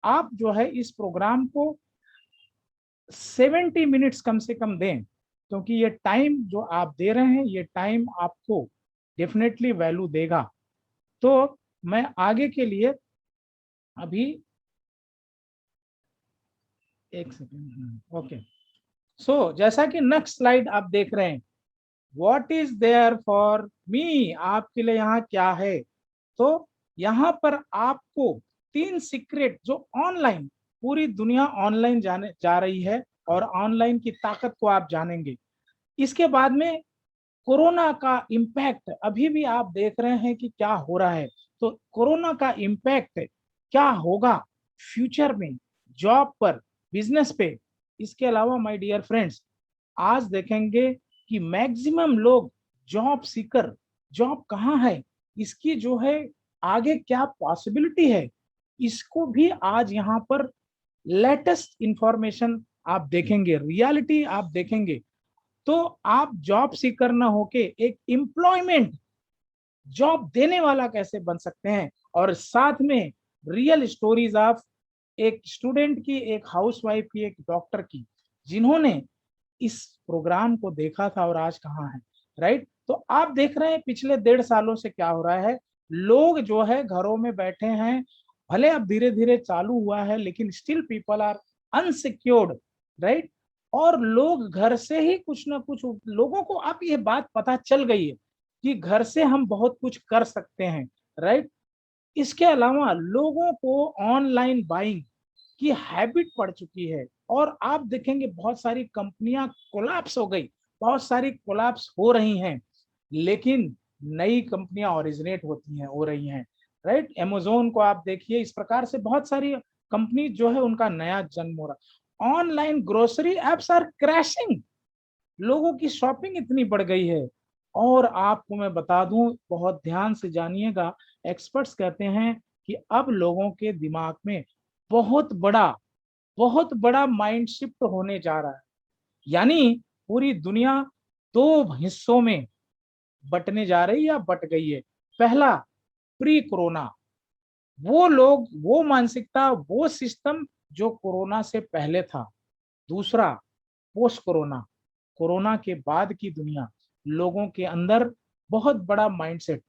आप जो है इस प्रोग्राम को 70 मिनट्स कम से कम दें, क्योंकि ये टाइम जो आप दे रहे हैं ये टाइम आपको डेफिनेटली वैल्यू देगा। तो मैं आगे के लिए अभी एक सेकेंड, ओके। सो जैसा कि नेक्स्ट स्लाइड आप देख रहे हैं, what is there for me, आपके लिए यहाँ क्या है। तो यहाँ पर आपको 3 सीक्रेट जो ऑनलाइन, पूरी दुनिया ऑनलाइन जाने जा रही है और ऑनलाइन की ताकत को आप जानेंगे। इसके बाद में कोरोना का इम्पैक्ट अभी भी आप देख रहे हैं कि क्या हो रहा है, तो कोरोना का इम्पैक्ट क्या होगा फ्यूचर में जॉब पर, बिजनेस पे। इसके अलावा माय डियर फ्रेंड्स, आज देखेंगे कि मैक्सिमम लोग जॉब सीकर, जॉब कहाँ है, इसकी जो है आगे क्या पॉसिबिलिटी है, इसको भी आज यहाँ पर लेटेस्ट इंफॉर्मेशन आप देखेंगे, रियलिटी आप देखेंगे। तो आप जॉब सीकर ना होके एक एम्प्लॉयमेंट, जॉब देने वाला कैसे बन सकते हैं, और साथ में रियल स्टोरीज ऑफ एक स्टूडेंट की, एक हाउसवाइफ की, एक डॉक्टर की, जिन्होंने इस प्रोग्राम को देखा था और आज कहाँ है। राइट। तो आप देख रहे हैं पिछले 1.5 सालों से क्या हो रहा है, लोग जो है घरों में बैठे हैं, भले अब धीरे धीरे चालू हुआ है लेकिन still people are unsecured. Right. और लोग घर से ही कुछ ना कुछ, लोगों को अब ये बात पता चल गई है कि घर से हम बहुत कुछ कर सकते हैं। राइट। इसके अलावा लोगों को ऑनलाइन बाइंग की हैबिट पड़ चुकी है, और आप देखेंगे बहुत सारी कंपनियां कोलैप्स हो गई, बहुत सारी कोलैप्स हो रही हैं, लेकिन नई कंपनियां ओरिजिनेट होती हैं, हो रही हैं। राइट। अमेज़न को आप देखिए, इस प्रकार से बहुत सारी कंपनी जो है उनका नया जन्म हो रहा। Online grocery apps are crashing, लोगों की शॉपिंग इतनी बढ़ गई है। और आपको मैं बता दूं, बहुत ध्यान से जानिएगा, एक्सपर्ट्स कहते हैं कि अब लोगों के दिमाग में बहुत बड़ा माइंड शिफ्ट होने जा रहा है। यानी पूरी दुनिया 2 हिस्सों में बटने जा रही है या बट गई है। पहला, प्री कोरोना, वो लोग, वो मानसिकता, वो सिस्टम जो कोरोना से पहले था। दूसरा, पोस्ट कोरोना, कोरोना के बाद की दुनिया, लोगों के अंदर बहुत बड़ा माइंडसेट।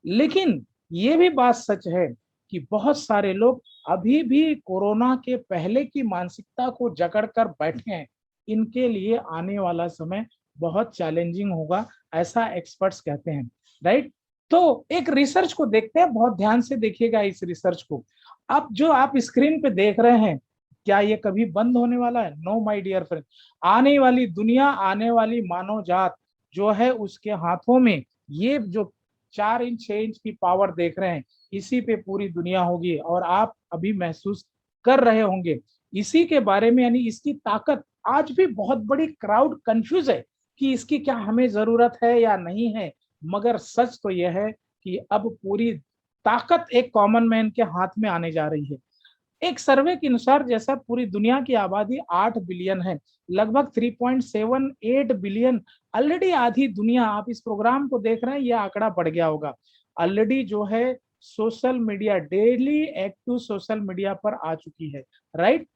लेकिन ये भी बात सच है कि बहुत सारे लोग अभी भी कोरोना के पहले की मानसिकता को जकड़ कर बैठे हैं। इनके लिए आने वाला समय बहुत चैलेंजिंग होगा, ऐसा एक्सपर्ट्स कहते हैं। राइट। तो एक रिसर्च को देखते हैं, बहुत ध्यान से देखिएगा इस रिसर्च को। अब जो आप स्क्रीन पे देख रहे हैं, क्या ये कभी बंद होने वाला है? No my dear friend. आने वाली दुनिया, आने वाली मानव जात जो है उसके हाथों में ये जो 4 इंच 6 इंच की पावर देख रहे हैं, इसी पे पूरी दुनिया होगी, और आप अभी महसूस कर रहे होंगे इसी के बारे में। यानी इसकी ताकत, आज भी बहुत बड़ी क्राउड कंफ्यूज है कि इसकी क्या हमें जरूरत है या नहीं है, मगर सच तो यह है कि अब पूरी ताकत एक कॉमन मैन के हाथ में आने जा रही है। एक सर्वे के अनुसार, जैसा पूरी दुनिया की आबादी 8 बिलियन है, लगभग 3.78 बिलियन, ऑलरेडी आधी दुनिया, आप इस प्रोग्राम को देख रहे हैं, यह आंकड़ा बढ़ गया होगा, ऑलरेडी जो है social media, daily active social media पर आ चुकी है। राइट।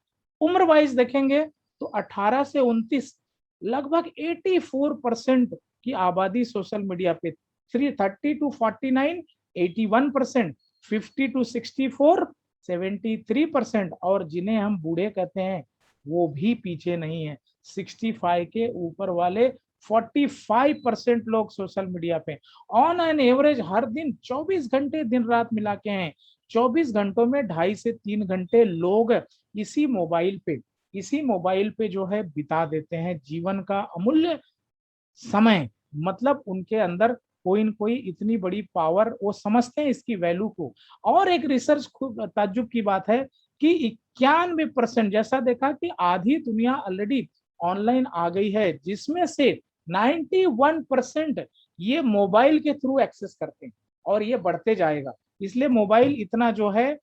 उम्र वाइज देखेंगे तो 18 से 29, लगभग 84% की आबादी सोशल मीडिया पे, 30 टू 49 81%, 50 टू 64 73%, और जिन्हें हम बूढ़े कहते हैं वो भी पीछे नहीं है, 65 के ऊपर वाले 45% लोग सोशल मीडिया पे ऑन एन एवरेज हर दिन 24 घंटे दिन रात मिला के हैं। 24 घंटों में 2.5 से 3 घंटे लोग इसी मोबाइल पे जो है बिता देते हैं जीवन का अमूल्य समय। मतलब उनके अंदर कोई न कोई इतनी बड़ी पावर, वो समझते हैं इसकी वैल्यू को। और एक रिसर्च खूब ताज्जुब की बात है कि 91%, जैसा देखा कि आधी दुनिया ऑलरेडी ऑनलाइन आ गई है, जिसमें से 91% ये मोबाइल के थ्रू एक्सेस करते हैं, और ये बढ़ते जाएगा। इसलिए मोबाइल इतना जो है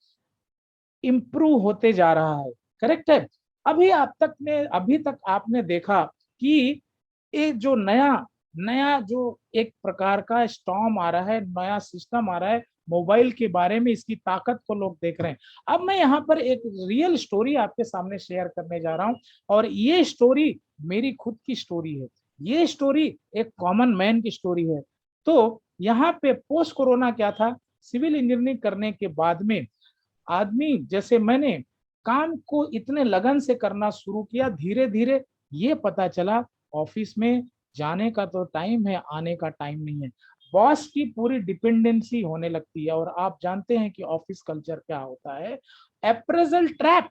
इम्प्रूव होते जा रहा है। करेक्ट है। अभी तक आपने देखा कि एक जो नया नया जो एक प्रकार का स्टॉर्म आ रहा है, नया सिस्टम आ रहा है, मोबाइल के बारे में, इसकी ताकत को लोग देख रहे हैं। अब मैं यहाँ पर एक रियल स्टोरी आपके सामने शेयर करने जा रहा हूँ, और ये स्टोरी मेरी खुद की स्टोरी है। ये स्टोरी एक कॉमन मैन की स्टोरी है। तो यहाँ पे पोस्ट कोरोना क्या था, सिविल इंजीनियरिंग करने के बाद में आदमी जैसे मैंने काम को इतने लगन से करना शुरू किया, धीरे धीरे ये पता चला ऑफिस में जाने का तो टाइम है, आने का टाइम नहीं है। बॉस की पूरी डिपेंडेंसी होने लगती है, और आप जानते हैं कि ऑफिस कल्चर क्या होता है। अप्रेजल ट्रैप,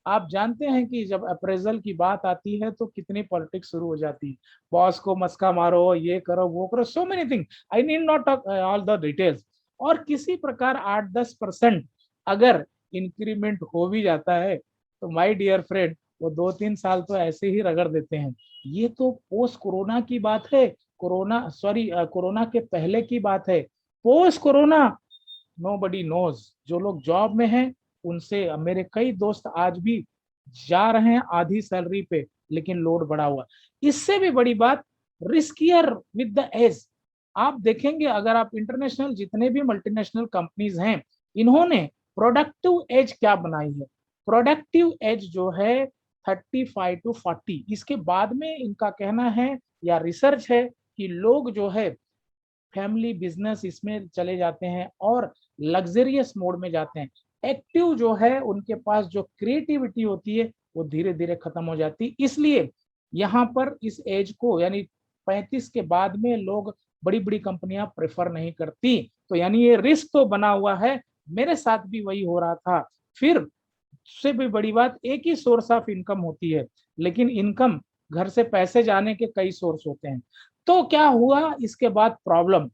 आप जानते हैं कि जब अप्रेजल की बात आती है तो कितनी पॉलिटिक्स शुरू हो जाती है। बॉस को मस्का मारो, ये करो वो करो, so many thing, I need not talk all the details. और किसी प्रकार 8-10% अगर इंक्रीमेंट हो भी जाता है तो माय डियर फ्रेंड, वो 2-3 साल तो ऐसे ही रगड़ देते हैं। ये तो पोस्ट कोरोना की बात है, कोरोना के पहले की बात है। Post corona nobody knows. जो लोग जॉब में हैं उनसे, मेरे कई दोस्त आज भी जा रहे हैं आधी सैलरी पे, लेकिन लोड बढ़ा हुआ। इससे भी बड़ी बात, रिस्कियर विद द एज। आप देखेंगे, अगर आप इंटरनेशनल जितने भी मल्टीनेशनल कंपनीज हैं, इन्होंने प्रोडक्टिव एज क्या बनाई है। प्रोडक्टिव एज जो है 35 to 40, इसके बाद में इनका कहना है या रिसर्च है कि लोग जो है फैमिली बिजनेस इसमें चले जाते हैं और लग्जरियस मोड में जाते हैं। एक्टिव जो है उनके पास जो क्रिएटिविटी होती है वो धीरे धीरे खत्म हो जाती है। इसलिए यहाँ पर इस एज को, यानी 35 के बाद में लोग, बड़ी बड़ी कंपनियां प्रेफर नहीं करती। तो यानी ये रिस्क तो बना हुआ है, मेरे साथ भी वही हो रहा था। फिर उससे भी बड़ी बात, एक ही सोर्स ऑफ इनकम होती है, लेकिन इनकम, घर से पैसे जाने के कई सोर्स होते हैं। तो क्या हुआ इसके बाद, प्रॉब्लम।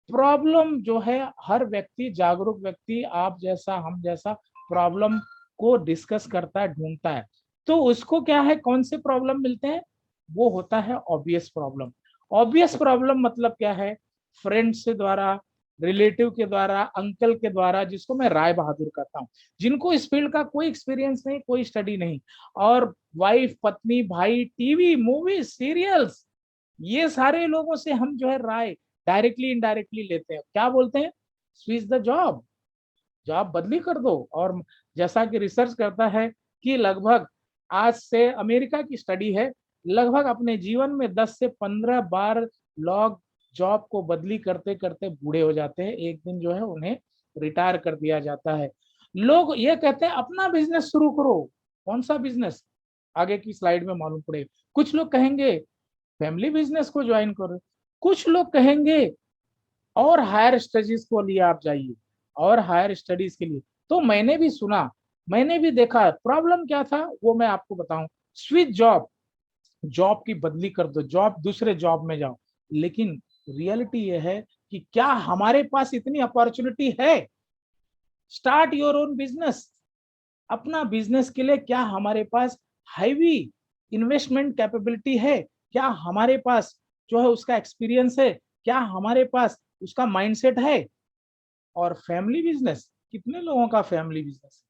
प्रॉब्लम जो है, हर व्यक्ति, जागरूक व्यक्ति, आप जैसा हम जैसा, प्रॉब्लम को डिस्कस करता है, ढूंढता है। तो उसको क्या है, कौन से प्रॉब्लम मिलते हैं, वो होता है ऑब्वियस प्रॉब्लम। ऑब्वियस प्रॉब्लम मतलब क्या है, फ्रेंड्स के द्वारा, रिलेटिव के द्वारा, अंकल के द्वारा, जिसको मैं राय बहादुर कहता हूँ, जिनको इस फील्ड का कोई एक्सपीरियंस नहीं, कोई स्टडी नहीं, और वाइफ, पत्नी, भाई, टीवी, मूवी, सीरियल्स, ये सारे लोगों से हम जो है राय डायरेक्टली इनडायरेक्टली लेते हैं। क्या बोलते हैं, स्विच द जॉब, जॉब बदली कर दो। और जैसा कि रिसर्च करता है कि लगभग, आज से अमेरिका की स्टडी है, लगभग अपने जीवन में 10 से 15 बार लोग जॉब को बदली करते करते बूढ़े हो जाते हैं। एक दिन जो है उन्हें रिटायर कर दिया जाता है। लोग ये कहते हैं अपना बिजनेस शुरू करो। कौन सा बिजनेस, आगे की स्लाइड में मालूम पड़े। कुछ लोग कहेंगे फैमिली बिजनेस को ज्वाइन करो, कुछ लोग कहेंगे और हायर स्टडीज को लिए आप जाइए, और हायर स्टडीज के लिए। तो मैंने भी सुना, मैंने भी देखा, प्रॉब्लम क्या था वो मैं आपको बताऊं। स्विच जॉब, जॉब की बदली कर दो, जॉब, दूसरे जॉब में जाओ। लेकिन रियलिटी ये है कि क्या हमारे पास इतनी अपॉर्चुनिटी है। Start your own business. अपना बिजनेस के लिए क्या हमारे पास हैवी इन्वेस्टमेंट कैपेबिलिटी है, क्या हमारे पास जो है उसका एक्सपीरियंस है, क्या हमारे पास उसका माइंडसेट है। और फैमिली बिजनेस, कितने लोगों का फैमिली बिजनेस।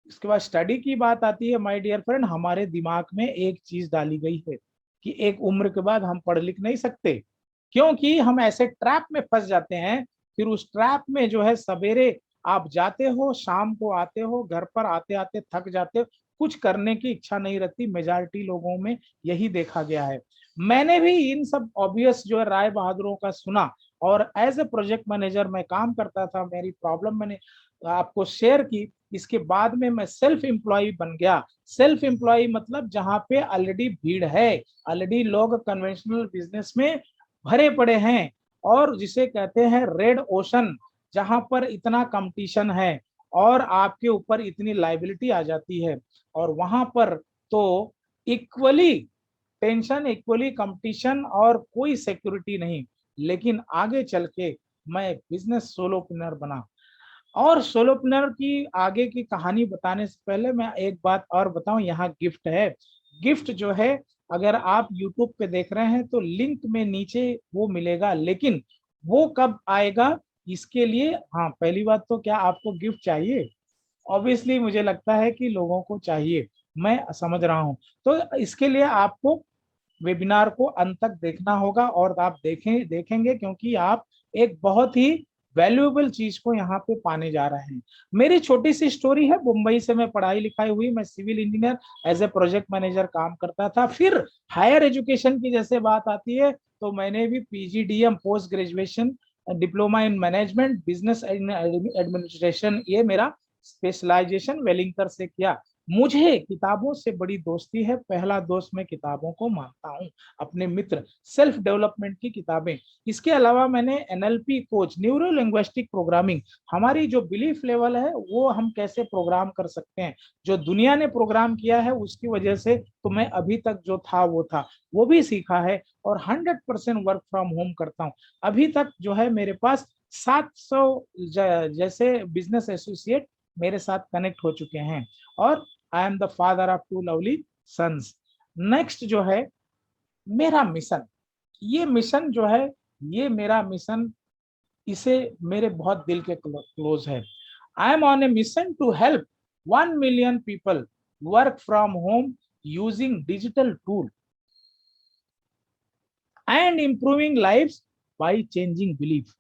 इसके बाद स्टडी की बात आती है, माय डियर फ्रेंड, हमारे दिमाग में एक चीज डाली गई है कि एक उम्र के बाद हम पढ़ लिख नहीं सकते, क्योंकि हम ऐसे ट्रैप में फंस जाते हैं। फिर उस ट्रैप में जो है, सवेरे आप जाते हो, शाम को आते हो, घर पर आते आते थक जाते हो, कुछ करने की इच्छा नहीं रहती। मेजॉरिटी लोगों में यही देखा गया है। मैंने भी इन सब ऑब्वियस जो है राय बहादुरों का सुना, और एज ए प्रोजेक्ट मैनेजर मैं काम करता था। मेरी प्रॉब्लम मैंने आपको शेयर की। इसके बाद में मैं सेल्फ एम्प्लॉय बन गया। सेल्फ एम्प्लॉय मतलब जहां पे ऑलरेडी भीड़ है, ऑलरेडी लोग कन्वेंशनल बिजनेस में भरे पड़े हैं, और जिसे कहते हैं रेड ओशन, जहां पर इतना कंपटीशन है और आपके ऊपर इतनी लाइबिलिटी आ जाती है, और वहां पर तो इक्वली टेंशन, इक्वली कंपटीशन, और कोई सिक्योरिटी नहीं। लेकिन आगे चल के मैं बिजनेस सोलोप्रेन्योर बना। और सोलोप्रेन्योर की आगे की कहानी बताने से पहले मैं एक बात और बताऊं, यहाँ गिफ्ट है। गिफ्ट जो है, अगर आप YouTube पे देख रहे हैं तो लिंक में नीचे वो मिलेगा, लेकिन वो कब आएगा इसके लिए, हाँ, पहली बात तो क्या आपको गिफ्ट चाहिए। ऑब्वियसली मुझे लगता है कि लोगों को चाहिए, मैं समझ रहा हूँ। तो इसके लिए आपको वेबिनार को अंत तक देखना होगा, और आप देखेंगे क्योंकि आप एक बहुत ही वैल्यूएबल चीज को यहाँ पे पाने जा रहे हैं। मेरी छोटी सी स्टोरी है, मुंबई से मैं पढ़ाई लिखाई हुई, मैं civil engineer as a project manager काम करता था। फिर हायर एजुकेशन की जैसे बात आती है तो मैंने भी PGDM post graduation diploma in management business administration, ये मेरा स्पेशलाइजेशन वेलिंगटन से किया। मुझे किताबों से बड़ी दोस्ती है, पहला दोस्त मैं किताबों को मानता हूँ, अपने मित्र, सेल्फ डेवलपमेंट की किताबें। इसके अलावा मैंने NLP coach, neuro linguistic programming, हमारी जो बिलीफ लेवल है वो हम कैसे प्रोग्राम कर सकते हैं, जो दुनिया ने प्रोग्राम किया है उसकी वजह से तो मैं अभी तक जो था वो भी सीखा है, और 100% वर्क फ्रॉम होम करता हूँ। अभी तक जो है मेरे पास 700 जैसे बिजनेस एसोसिएट मेरे साथ कनेक्ट हो चुके हैं, और I am the father of 2 lovely sons. Next जो है मेरा मिशन, ये मिशन जो है, ये मेरा मिशन, इसे मेरे बहुत दिल के क्लोज है। I am on a mission to help 1 million people work from home using digital tool and improving lives by changing belief.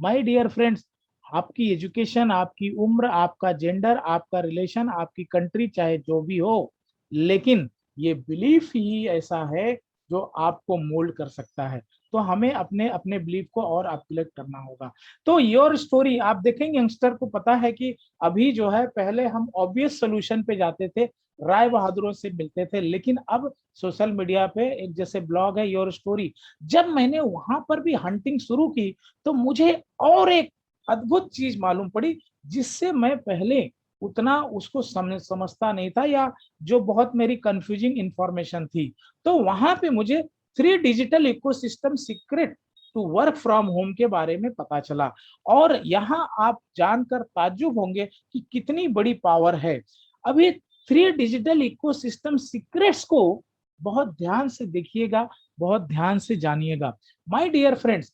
My dear friends, आपकी एजुकेशन, आपकी उम्र, आपका जेंडर, आपका रिलेशन, आपकी कंट्री, चाहे जो भी हो, लेकिन ये बिलीफ ही ऐसा है जो आपको मोल्ड कर सकता है। तो हमें अपने अपने बिलीफ को और अपग्रेड करना होगा। तो योर स्टोरी, आप देखेंगे यंगस्टर को पता है कि अभी जो है, पहले हम ऑब्वियस सोल्यूशन पे जाते थे, राय बहादुरों से मिलते थे, लेकिन अब सोशल मीडिया पे एक जैसे ब्लॉग है योर स्टोरी, जब मैंने वहां पर भी हंटिंग शुरू की तो मुझे और एक अद्भुत चीज मालूम पड़ी, जिससे मैं पहले उतना उसको समझता नहीं था, या जो बहुत मेरी कंफ्यूजिंग इंफॉर्मेशन थी। तो वहां पे मुझे 3 digital ecosystem secret to work from home के बारे में पता चला, और यहाँ आप जानकर ताज्जुब होंगे कि कितनी बड़ी पावर है। अभी 3 डिजिटल इकोसिस्टम सीक्रेट्स को बहुत ध्यान से देखिएगा, बहुत ध्यान से जानिएगा। माय डियर फ्रेंड्स,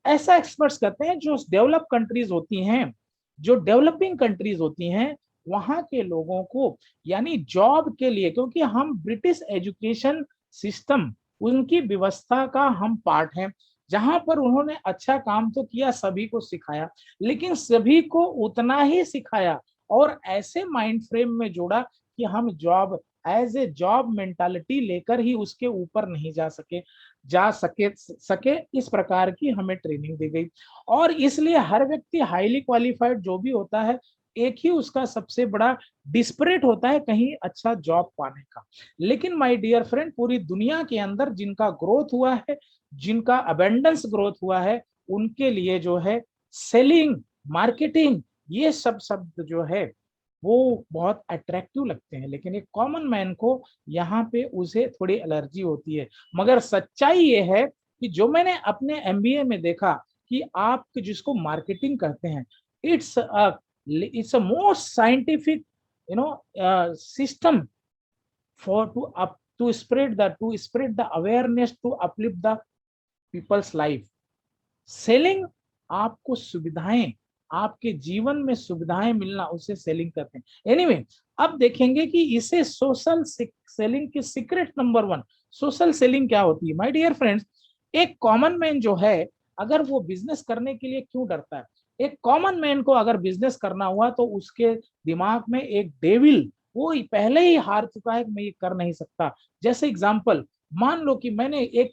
ऐसा एक्सपर्ट्स कहते हैं जो डेवलप कंट्रीज होती हैं, जो डेवलपिंग कंट्रीज होती हैं, वहां के लोगों को, यानी जॉब के लिए, क्योंकि हम ब्रिटिश एजुकेशन सिस्टम, उनकी व्यवस्था का हम पार्ट हैं, जहां पर उन्होंने अच्छा काम तो किया, सभी को सिखाया, लेकिन सभी को उतना ही सिखाया और ऐसे माइंड फ्रेम में जोड़ा कि हम job as a job mentality लेकर ही उसके ऊपर नहीं जा सके इस प्रकार की हमें ट्रेनिंग दी गई। और इसलिए हर व्यक्ति हाईली क्वालिफाइड जो भी होता है, एक ही उसका सबसे बड़ा डिस्परेट होता है कहीं अच्छा जॉब पाने का। लेकिन माय डियर फ्रेंड, पूरी दुनिया के अंदर जिनका ग्रोथ हुआ है, जिनका अबेंडेंस ग्रोथ हुआ है, उनके लिए जो है सेलिंग, मार्केटिंग, ये सब शब्द जो है वो बहुत अट्रैक्टिव लगते हैं, लेकिन एक कॉमन मैन को यहाँ पे उसे थोड़ी एलर्जी होती है। मगर सच्चाई ये है कि जो मैंने अपने एमबीए में देखा कि आप जिसको मार्केटिंग कहते हैं, it's a most scientific system for to spread the awareness, to uplift the people's life. Selling आपको सुविधाएं, आपके जीवन में सुविधाएं मिलना, उसे सेलिंग करते हैं। एनीवे, अब देखेंगे कि इसे सोशल सेलिंग की सीक्रेट नंबर 1, सोशल सेलिंग क्या होती है। माय डियर फ्रेंड्स, एक कॉमन मैन जो है, अगर वो बिजनेस करने के लिए क्यों डरता है? एक कॉमन मैन को अगर बिजनेस करना हुआ तो उसके दिमाग में एक डेविल, वो पहले ही हार चुका है कि मैं ये कर नहीं सकता। जैसे एग्जांपल, मान लो कि मैंने एक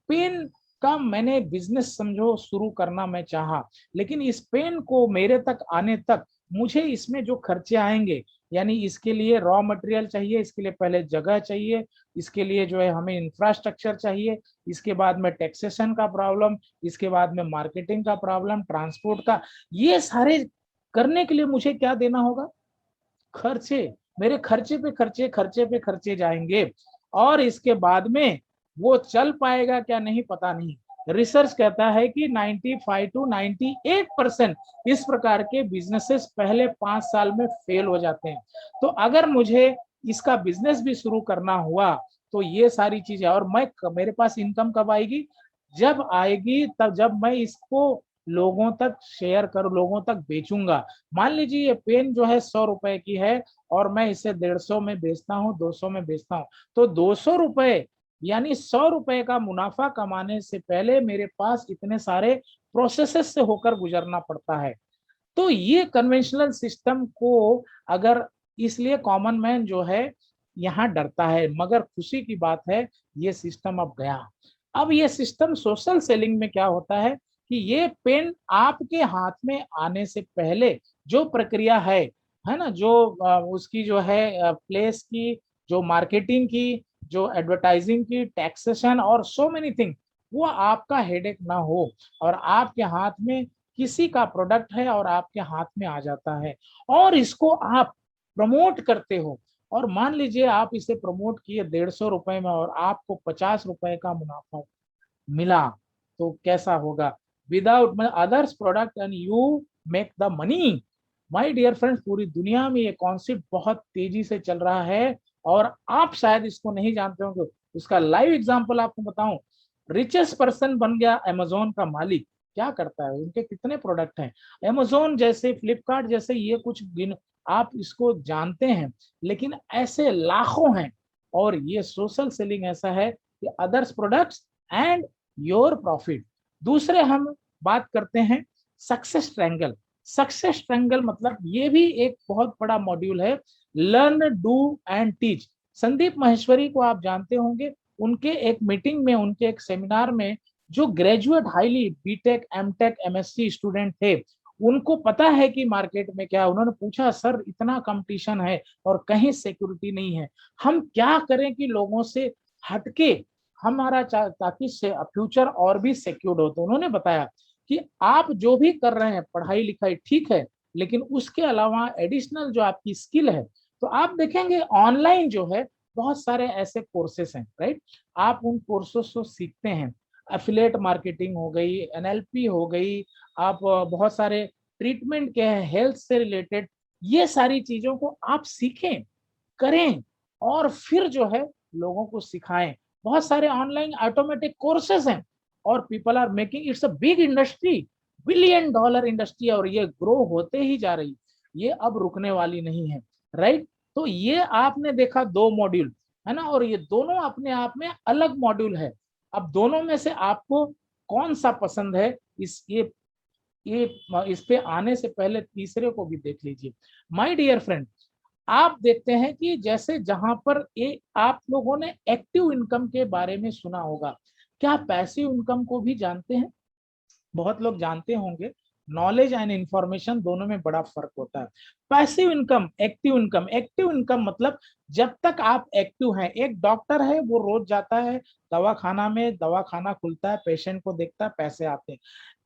पेन का मैंने बिजनेस समझो शुरू करना मैं चाहा, लेकिन इस पेन को मेरे तक आने तक मुझे इसमें जो खर्चे आएंगे, यानी इसके लिए रॉ मटेरियल चाहिए, इसके लिए पहले जगह चाहिए, इसके लिए जो है हमें इंफ्रास्ट्रक्चर चाहिए, इसके बाद में टैक्सेशन का प्रॉब्लम, इसके बाद में मार्केटिंग का प्रॉब्लम, ट्रांसपोर्ट का, ये सारे करने के लिए मुझे क्या देना होगा? खर्चे। मेरे खर्चे पे खर्चे, खर्चे पे खर्चे जाएंगे, और इसके बाद में वो चल पाएगा क्या नहीं पता नहीं। रिसर्च कहता है कि 95 to 98% इस प्रकार के बिजनेसेस पहले 5 साल में फेल हो जाते हैं। तो अगर मुझे इसका बिजनेस भी शुरू करना हुआ तो ये सारी चीजें, और मेरे पास इनकम कब आएगी? जब आएगी तब, जब मैं इसको लोगों तक शेयर कर, लोगों तक बेचूंगा। मान लीजिए ये पेन जो है 100 रुपए की है और मैं इसे 150 में बेचता हूँ, 200 में बेचता हूँ, तो 200 रुपए यानी 100 रुपए का मुनाफा कमाने से पहले मेरे पास इतने सारे प्रोसेसेस से होकर गुजरना पड़ता है। तो ये कन्वेंशनल सिस्टम को अगर, इसलिए कॉमन मैन जो है यहाँ डरता है, मगर खुशी की बात है ये सिस्टम अब गया। अब ये सिस्टम सोशल सेलिंग में क्या होता है कि ये पेन आपके हाथ में आने से पहले जो प्रक्रिया है ना, जो उसकी जो है प्लेस की, जो मार्केटिंग की, जो एडवर्टाइजिंग की, टैक्सेशन और सो मेनी थिंग, वो आपका हेडेक ना हो और आपके हाथ में किसी का प्रोडक्ट है और आपके हाथ में आ जाता है और इसको आप प्रमोट करते हो। और मान लीजिए आप इसे प्रमोट किए 150 रुपए में और आपको 50 रुपए का मुनाफा मिला, तो कैसा होगा? Without others product and you make the money. My dear friends, पूरी दुनिया में ये कॉन्सेप्ट बहुत तेजी से चल रहा है और आप शायद इसको नहीं जानते होंगे। उसका लाइव एग्जांपल आपको बताऊं, रिचेस्ट पर्सन बन गया अमेजोन का मालिक। क्या करता है, उनके कितने प्रोडक्ट हैं, अमेजोन जैसे, फ्लिपकार्ट जैसे, ये कुछ गिन, आप इसको जानते हैं, लेकिन ऐसे लाखों हैं। और ये सोशल सेलिंग ऐसा है कि others products and your profit. दूसरे हम बात करते हैं सक्सेस ट्रायंगल। सक्सेस ट्रायंगल मतलब ये भी एक बहुत बड़ा मॉड्यूल है, learn do and teach. Sandeep Maheshwari को आप जानते होंगे, उनके एक मीटिंग में, उनके एक सेमिनार में जो graduate highly BTech MTech MSc student थे, उनको पता है कि मार्केट में क्या है। उन्होंने पूछा, सर इतना कंपटीशन है और कहीं सिक्योरिटी नहीं है, हम क्या करें कि लोगों से हटके हमारा ताकि फ्यूचर और भी सिक्योर्ड हो। तो उन्होंने बताया कि आप जो भी कर रहे हैं पढ़ाई लिखाई ठीक है, लेकिन उसके अलावा एडिशनल जो आपकी स्किल है, तो आप देखेंगे ऑनलाइन जो है बहुत सारे ऐसे कोर्सेस हैं, राइट। आप उन कोर्सेस को सीखते हैं, एफिलिएट मार्केटिंग हो गई, एनएलपी हो गई, आप बहुत सारे ट्रीटमेंट के हैं हेल्थ से रिलेटेड, ये सारी चीजों को आप सीखें, करें और फिर जो है लोगों को सिखाएं। बहुत सारे ऑनलाइन ऑटोमेटिक कोर्सेस हैं और people are making, it's a big industry, $1 billion industry, और ये ग्रो होते ही जा रही, ये अब रुकने वाली नहीं है, राइट। तो ये आपने देखा दो मॉड्यूल, है ना, और ये दोनों अपने आप में अलग मॉड्यूल है। अब दोनों में से आपको कौन सा पसंद है, इस ये इस पे आने से पहले तीसरे को भी देख लीजिए। माय डियर फ्रेंड, आप देखते हैं कि जैसे जहां पर आप लोगों ने एक्टिव इनकम के बारे में सुना होगा, क्या पैसिव इनकम को भी जानते हैं? बहुत लोग जानते होंगे। नॉलेज एंड इंफॉर्मेशन दोनों में बड़ा फर्क होता है। Passive income, active income. Active income मतलब जब तक आप एक्टिव हैं, एक डॉक्टर है वो रोज जाता है दवाखाना में, दवाखाना खुलता है, पेशेंट को देखता है, पैसे आते हैं।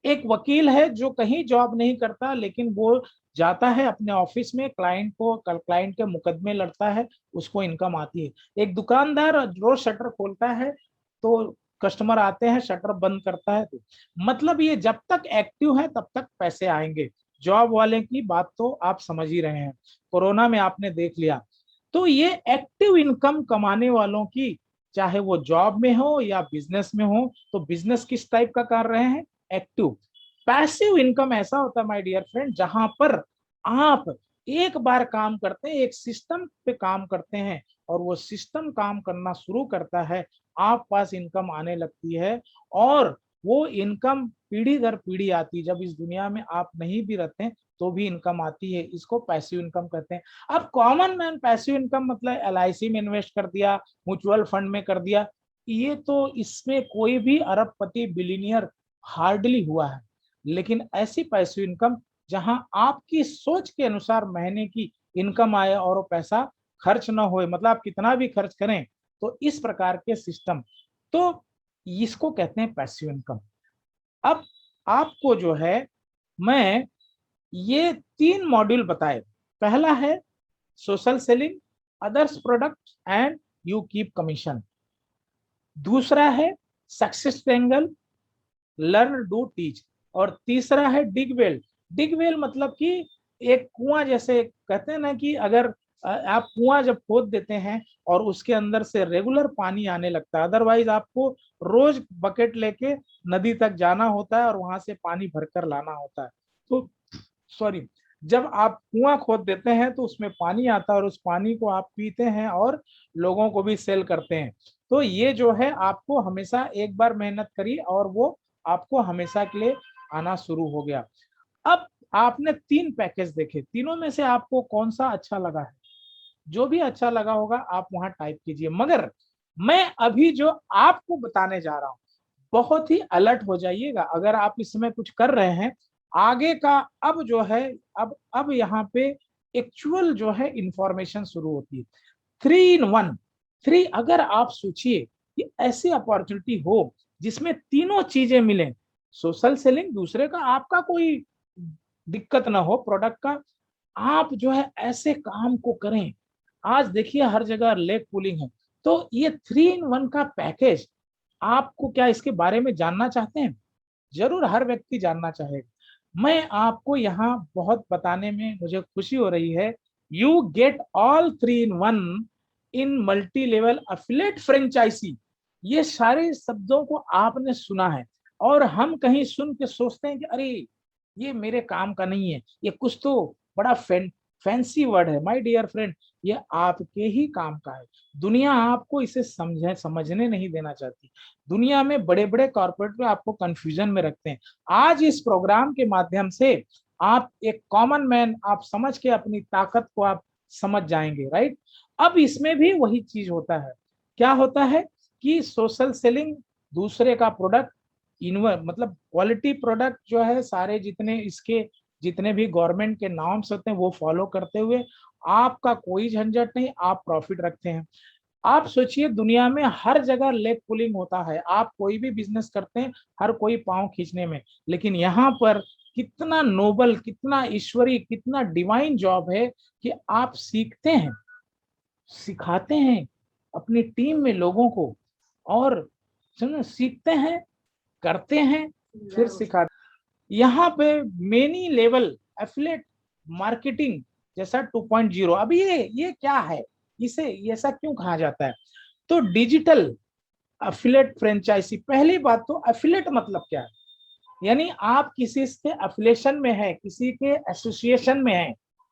एक वकील है जो कहीं जॉब नहीं करता, लेकिन वो जाता है अपने ऑफिस में, क्लाइंट के मुकदमे लड़ता है, उसको इनकम आती है। एक दुकानदार रोज शटर खोलता है, तो कस्टमर आते हैं, शटर बंद करता है। तो मतलब ये जब तक एक्टिव है तब तक पैसे आएंगे। जॉब वाले की बात तो आप समझ ही रहे हैं, कोरोना में आपने देख लिया। तो ये एक्टिव इनकम कमाने वालों की, चाहे वो जॉब में हो या बिजनेस में हो, तो बिजनेस किस टाइप का कर रहे हैं, एक्टिव। पैसिव इनकम ऐसा होता है माय डियर फ्रेंड, जहां पर आप एक बार काम करते हैं, एक सिस्टम पे काम करते हैं और वो सिस्टम काम करना शुरू करता है, आप पास इनकम आने लगती है और वो इनकम पीढ़ी दर पीढ़ी आती है। जब इस दुनिया में आप नहीं भी रहते तो भी इनकम आती है, इसको पैसिव इनकम कहते हैं। अब कॉमन मैन पैसिव इनकम मतलब एलआईसी में इन्वेस्ट कर दिया, म्यूचुअल फंड में कर दिया, ये तो इसमें कोई भी अरबपति बिलियनियर हार्डली हुआ है। लेकिन ऐसी पैसिव इनकम जहां आपकी सोच के अनुसार महीने की इनकम आए और वो पैसा खर्च ना होए, मतलब आप कितना भी खर्च करें, तो इस प्रकार के सिस्टम, तो इसको कहते हैं पैसिव इनकम। अब आपको जो है मैं ये 3 मॉड्यूल बताए, पहला है social selling, others product and you keep commission. दूसरा है success triangle, learn do teach. और तीसरा है डिग वेल। डिग वेल मतलब कि एक कुआं, जैसे कहते हैं ना कि अगर आप कुआं जब खोद देते हैं और उसके अंदर से रेगुलर पानी आने लगता है, अदरवाइज आपको रोज बकेट लेके नदी तक जाना होता है और वहां से पानी भरकर लाना होता है। तो सॉरी, जब आप कुआं खोद देते हैं तो उसमें पानी आता है और उस पानी को आप पीते हैं और लोगों को भी सेल करते हैं। तो ये जो है आपको हमेशा एक बार मेहनत करी और वो आपको हमेशा के लिए आना शुरू हो गया। अब आपने 3 पैकेज देखे, तीनों में से आपको कौन सा अच्छा लगा है? जो भी अच्छा लगा होगा आप वहां टाइप कीजिए। मगर मैं अभी जो आपको बताने जा रहा हूं, बहुत ही अलर्ट हो जाइएगा। अगर आप इसमें कुछ कर रहे हैं आगे का, अब जो है अब यहाँ पे एक्चुअल जो है इंफॉर्मेशन शुरू होती है। 3 in 1, थ्री, अगर आप सोचिए कि ऐसी अपॉर्चुनिटी हो जिसमें तीनों चीजें मिले, सोशल सेलिंग, दूसरे का आपका कोई दिक्कत ना हो प्रोडक्ट का, आप जो है ऐसे काम को करें। आज देखिए हर जगह लेग पुलिंग है। तो ये 3 in 1 का पैकेज, आपको क्या इसके बारे में जानना चाहते हैं? जरूर हर व्यक्ति जानना चाहेगा। मैं आपको यहाँ बहुत बताने में मुझे खुशी हो रही है। You get all 3 in 1 in multi level affiliate franchise. ये सारे शब्दों को आपने सुना है और हम कहीं सुन के सोचते हैं कि अरे ये मेरे काम का नहीं है, ये कुछ तो बड़ा फैंसी वर्ड है। माय डियर फ्रेंड, ये आपके ही काम का है। दुनिया आपको इसे समझने नहीं देना चाहती। दुनिया में बड़े बड़े कॉर्पोरेट में आपको कंफ्यूजन में रखते हैं। आज इस प्रोग्राम के माध्यम से आप एक कॉमन मैन आप समझ के अपनी ताकत को आप समझ जाएंगे, राइट। अब इसमें भी वही चीज होता है। क्या होता है कि सोशल सेलिंग, दूसरे का प्रोडक्ट, मतलब क्वालिटी प्रोडक्ट जो है, सारे जितने इसके जितने भी गवर्नमेंट के नॉर्म्स होते हैं वो फॉलो करते हुए आपका कोई झंझट नहीं, आप प्रॉफिट रखते हैं। आप सोचिए दुनिया में हर जगह लेग पुलिंग होता है, आप कोई भी बिजनेस करते हैं हर कोई पांव खींचने में, लेकिन यहाँ पर कितना नोबल, कितना ईश्वरी, कितना डिवाइन जॉब है कि आप सीखते हैं, सिखाते हैं अपनी टीम में लोगों को, और सुनो सीखते हैं, करते हैं, फिर सिखाते। यहाँ पे मेनी लेवल एफिलेट मार्केटिंग जैसा 2.0। अब ये क्या है, इसे ऐसा क्यों कहा जाता है? तो डिजिटल एफिलेट फ्रेंचाइजी, पहली बात तो एफिलेट मतलब क्या है, यानी आप किसी से एफिलेशन में है, किसी के एसोसिएशन में है,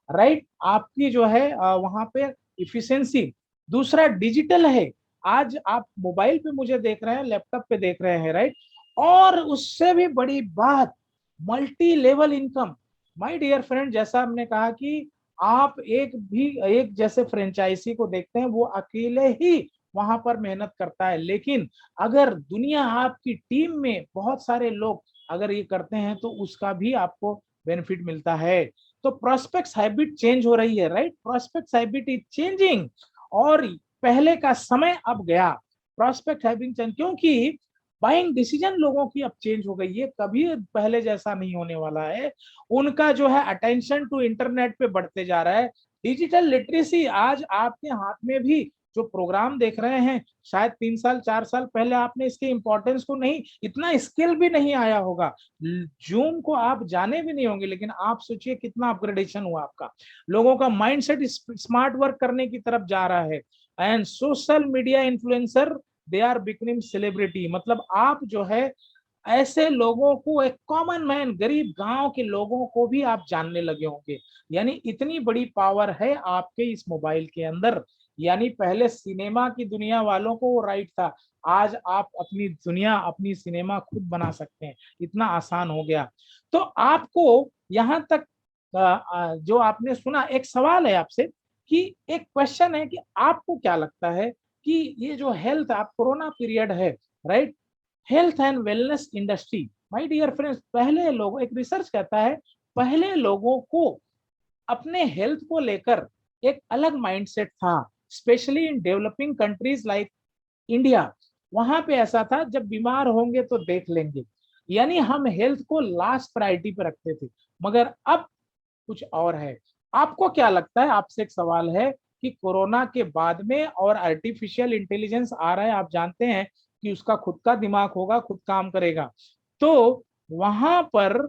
राइट। आपकी जो है वहां पे इफिशिएंसी। दूसरा डिजिटल है, आज आप मोबाइल पे मुझे देख रहे हैं, लैपटॉप पे देख रहे हैं, राइट। और उससे भी बड़ी बात, multi level income. My dear friend, जैसा हमने कहा कि आप एक जैसे फ्रेंचाइजी को देखते हैं, वो अकेले ही वहां पर मेहनत करता है, लेकिन अगर दुनिया आपकी टीम में बहुत सारे लोग अगर ये करते हैं तो उसका भी आपको बेनिफिट मिलता है। तो प्रोस्पेक्ट्स हैबिट चेंज हो रही है, right. Prospects habit is changing, और पहले का समय अब गया। प्रोस्पेक्ट हैबिट चेंज, क्योंकि बाइंग डिसीजन लोगों की अब चेंज हो गई है, कभी पहले जैसा नहीं होने वाला है। उनका जो है अटेंशन टू इंटरनेट पे बढ़ते जा रहा है। डिजिटल लिटरेसी आज आपके हाथ में भी, जो प्रोग्राम देख रहे हैं, शायद 3 साल 4 साल पहले आपने इसके इंपॉर्टेंस को नहीं, इतना स्किल भी नहीं आया होगा, जूम को आप जाने भी नहीं होंगे, लेकिन आप सोचिए कितना अपग्रेडेशन हुआ आपका। लोगों का माइंडसेट स्मार्ट वर्क करने की तरफ जा रहा है। And social media influencer, they are becoming celebrity. मतलब आप जो है ऐसे लोगों को, एक कॉमन मैन, गरीब गांव के लोगों को भी आप जानने लगे होंगे। यानी इतनी बड़ी पावर है आपके इस मोबाइल के अंदर। यानी पहले सिनेमा की दुनिया वालों को वो राइट था, आज आप अपनी दुनिया, अपनी सिनेमा खुद बना सकते हैं, इतना आसान हो गया। तो आपको यहाँ तक जो आपने सुना, एक सवाल है आपसे, कि एक क्वेश्चन है कि आपको क्या लगता है कि ये जो हेल्थ, आप कोरोना पीरियड है, right, health and wellness industry, my dear friends, पहले लोग, एक रिसर्च कहता है, पहले लोगों को अपने हेल्थ को लेकर एक अलग माइंडसेट था, specially in developing countries like India. वहां पे ऐसा था, जब बीमार होंगे तो देख लेंगे, यानी हम हेल्थ को लास्ट प्रायोरिटी पे रखते थे। मगर अब कुछ और है। आपको क्या लगता है, आपसे एक सवाल है, कि कोरोना के बाद में और आर्टिफिशियल इंटेलिजेंस आ रहा है, आप जानते हैं कि उसका खुद का दिमाग होगा, खुद काम करेगा। तो वहां पर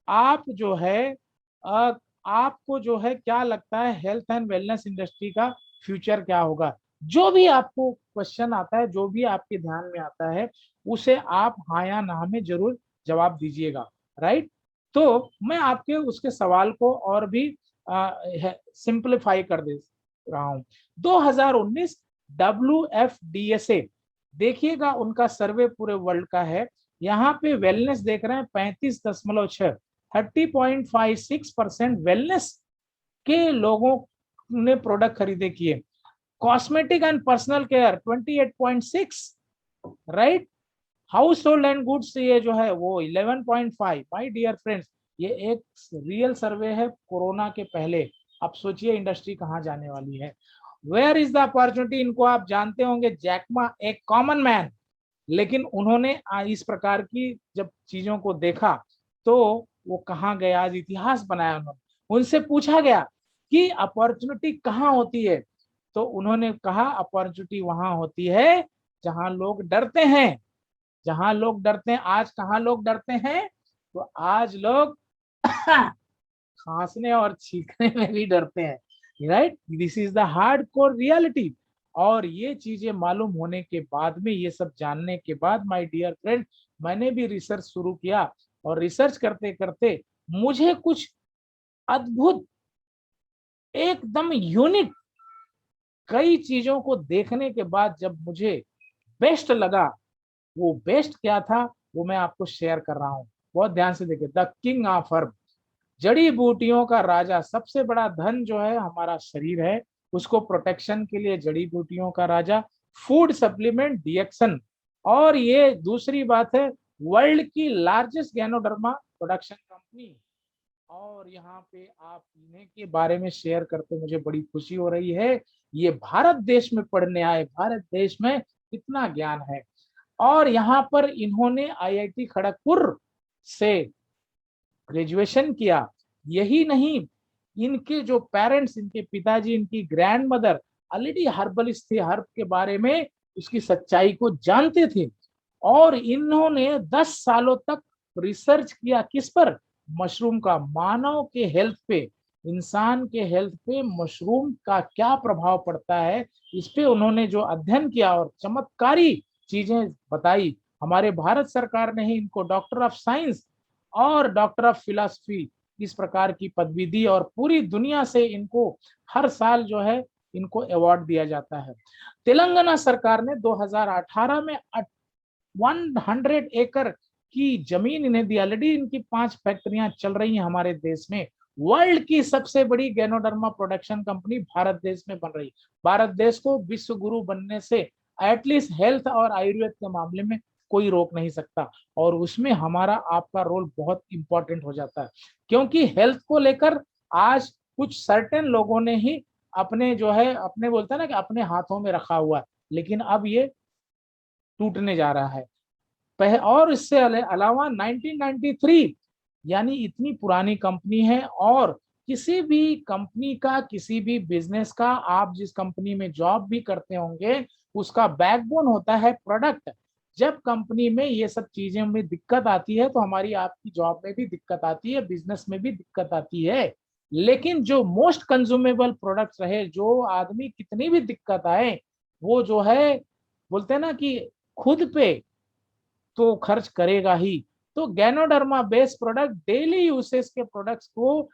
आप जो है आपको जो है क्या लगता है, हेल्थ एंड वेलनेस इंडस्ट्री का फ्यूचर क्या होगा? जो भी आपको क्वेश्चन आता है, जो भी आपके ध्यान में आता है, उसे आप हाँ या ना में जरूर जवाब दीजिएगा, राइट। तो मैं आपके उसके सवाल को और भी सिंप्लीफाई कर दे रहा हूं। 2019 WFDSA, देखिएगा उनका सर्वे पूरे वर्ल्ड का है। यहाँ पे वेलनेस देख रहे हैं 35.6, 30.56% वेलनेस के लोगों ने प्रोडक्ट खरीदे किए। Cosmetic and personal care 28.6, right. House hold and goods ये जो है वो 11.5। माय डियर फ्रेंड्स, ये एक रियल सर्वे है कोरोना के पहले। अब सोचिए इंडस्ट्री कहां जाने वाली है। वेयर इज द अपॉर्चुनिटी, इनको आप जानते होंगे, जैकमा, एक कॉमन मैन, लेकिन उन्होंने इस प्रकार की जब चीजों को देखा तो वो कहाँ गए, आज इतिहास बनाया उन्होंने। उनसे पूछा गया कि अपॉर्चुनिटी कहाँ होती है, तो उन्होंने कहा अपॉर्चुनिटी वहां होती है जहां लोग डरते हैं। जहां लोग डरते हैं, आज कहाँ लोग डरते हैं, तो आज लोग खांसने और छींकने में भी डरते हैं, right. This is the hard core reality. और ये चीजें मालूम होने के बाद में, ये सब जानने के बाद माय डियर फ्रेंड, मैंने भी रिसर्च शुरू किया। और रिसर्च करते करते मुझे कुछ अद्भुत, एकदम यूनिक कई चीजों को देखने के बाद जब मुझे बेस्ट लगा, वो बेस्ट क्या था वो मैं आपको शेयर कर रहा हूं। बहुत ध्यान से देखिए। द किंग ऑफ हर्ब, जड़ी बूटियों का राजा। सबसे बड़ा धन जो है हमारा शरीर है, उसको प्रोटेक्शन के लिए जड़ी बूटियों का राजा। फूड सप्लीमेंट डिएक्शन, और ये दूसरी बात है, वर्ल्ड की लार्जेस्ट गैनोडर्मा प्रोडक्शन कंपनी। और यहाँ पे आप इन्हें के बारे में शेयर करते मुझे बड़ी खुशी हो रही है। ये भारत देश में पढ़ने आए, भारत देश में कितना ज्ञान है। और यहाँ पर इन्होंने आईआईटी खड़गपुर से ग्रेजुएशन किया। यही नहीं, इनके जो पेरेंट्स, इनके पिताजी, इनकी ग्रैंड मदर ऑलरेडी हर्बलिस्ट थे, हर्ब के बारे में उसकी सच्चाई को जानते थे। और इन्होंने 10 सालों तक रिसर्च किया किस पर, मशरूम का। मानव के हेल्थ पे, इंसान के हेल्थ पे मशरूम का क्या प्रभाव पड़ता है, इस पे उन्होंने जो अध्ययन किया और चमत्कारी चीजें बताई। हमारे भारत सरकार ने ही इनको डॉक्टर ऑफ साइंस और डॉक्टर ऑफ फिलॉसफी इस प्रकार की पदवी दी, और पूरी दुनिया से इनको हर साल जो है इनको अवार्ड दिया जाता है। तेलंगाना सरकार ने 2018 में 100 एकड़ की जमीन इन्हें दी। ऑलरेडी इनकी 5 फैक्ट्रियां चल रही हैं हमारे देश में। वर्ल्ड की सबसे बड़ी गैनोडर्मा प्रोडक्शन कंपनी भारत देश में बन रही। भारत देश को विश्व गुरु बनने से एटलीस्ट हेल्थ और आयुर्वेद के मामले में कोई रोक नहीं सकता। और उसमें हमारा आपका रोल बहुत इंपॉर्टेंट हो जाता है, क्योंकि हेल्थ को लेकर आज कुछ सर्टेन लोगों ने ही अपने जो है, अपने बोलते हैं ना कि अपने हाथों में रखा हुआ है, लेकिन अब ये टूटने जा रहा है। और इससे अलावा 1993, यानी इतनी पुरानी कंपनी है। और किसी भी कंपनी का, किसी भी बिजनेस का, आप जिस कंपनी में जॉब भी करते होंगे, उसका बैकबोन होता है प्रोडक्ट। जब कंपनी में ये सब चीजें में दिक्कत आती है तो हमारी आपकी जॉब में भी दिक्कत आती है, बिजनेस में भी दिक्कत आती है। लेकिन जो मोस्ट कंज्यूमेबल प्रोडक्ट्स रहे, जो आदमी कितनी भी दिक्कत आए, वो जो है बोलते हैं ना कि खुद पे तो खर्च करेगा ही। तो ganoderma based product, daily usage के प्रोडक्ट्स को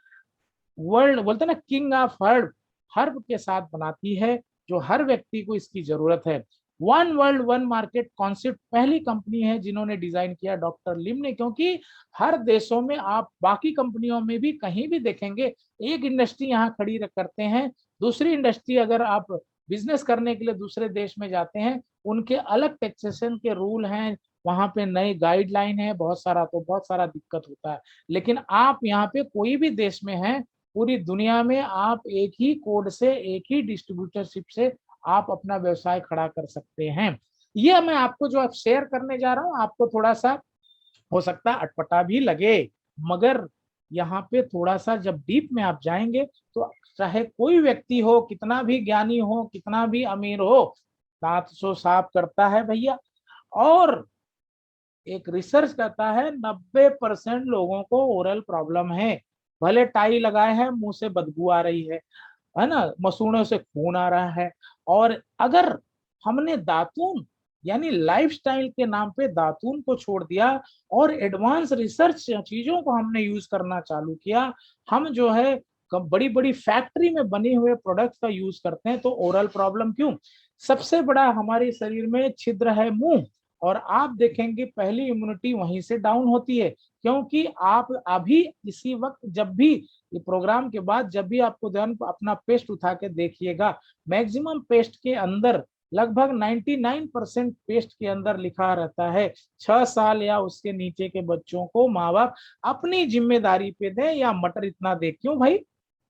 वर्ल्ड बोलते हैं ना किंग ऑफ हर्ब, हर्ब के साथ बनाती है, जो हर व्यक्ति को इसकी जरूरत है। One world one market concept पहली कंपनी है जिन्होंने डिजाइन किया, डॉक्टर लिम ने। क्योंकि हर देशों में आप बाकी कंपनियों में भी कहीं भी देखेंगे, एक इंडस्ट्री यहाँ खड़ी करते हैं, दूसरी इंडस्ट्री अगर आप बिजनेस करने के लिए दूसरे देश में जाते हैं, उनके अलग टैक्सेशन के रूल हैं, वहां पे नई गाइडलाइन है, बहुत सारा, तो बहुत सारा दिक्कत होता है। लेकिन आप यहाँ पे कोई भी देश में हैं, पूरी दुनिया में आप एक ही कोड से, एक ही डिस्ट्रीब्यूटरशिप से आप अपना व्यवसाय खड़ा कर सकते हैं। ये मैं आपको जो अब शेयर करने जा रहा हूँ, आपको थोड़ा सा हो सकता है अटपटा भी लगे, मगर यहाँ पे थोड़ा सा जब डीप में आप जाएंगे तो चाहे कोई व्यक्ति हो, कितना भी ज्ञानी हो, कितना भी अमीर हो, दांत सो साफ करता है भैया। और एक रिसर्च कहता है 90% लोगों को ओरल प्रॉब्लम है। भले टाई लगाए हैं, मुंह से बदबू आ रही है ना, मसूड़ों से खून आ रहा है। और अगर हमने दातून यानी लाइफस्टाइल के नाम पे दातून को छोड़ दिया और एडवांस रिसर्च चीजों को हमने यूज करना चालू किया। हम जो है बड़ी बड़ी फैक्ट्री में बने हुए प्रोडक्ट्स का यूज करते हैं। तो ओरल प्रॉब्लम क्यों? सबसे बड़ा हमारे शरीर में छिद्र है मुंह, और आप देखेंगे पहली इम्यूनिटी वहीं से डाउन होती है। क्योंकि आप अभी इसी वक्त जब भी ये प्रोग्राम के बाद जब भी आपको ध्यान अपना पेस्ट उठा के देखिएगा, मैक्सिमम पेस्ट के अंदर लगभग 99% पेस्ट के अंदर लिखा रहता है 6 साल या उसके नीचे के बच्चों को माँ बाप अपनी जिम्मेदारी पे दें या मटर इतना दे। क्यों भाई?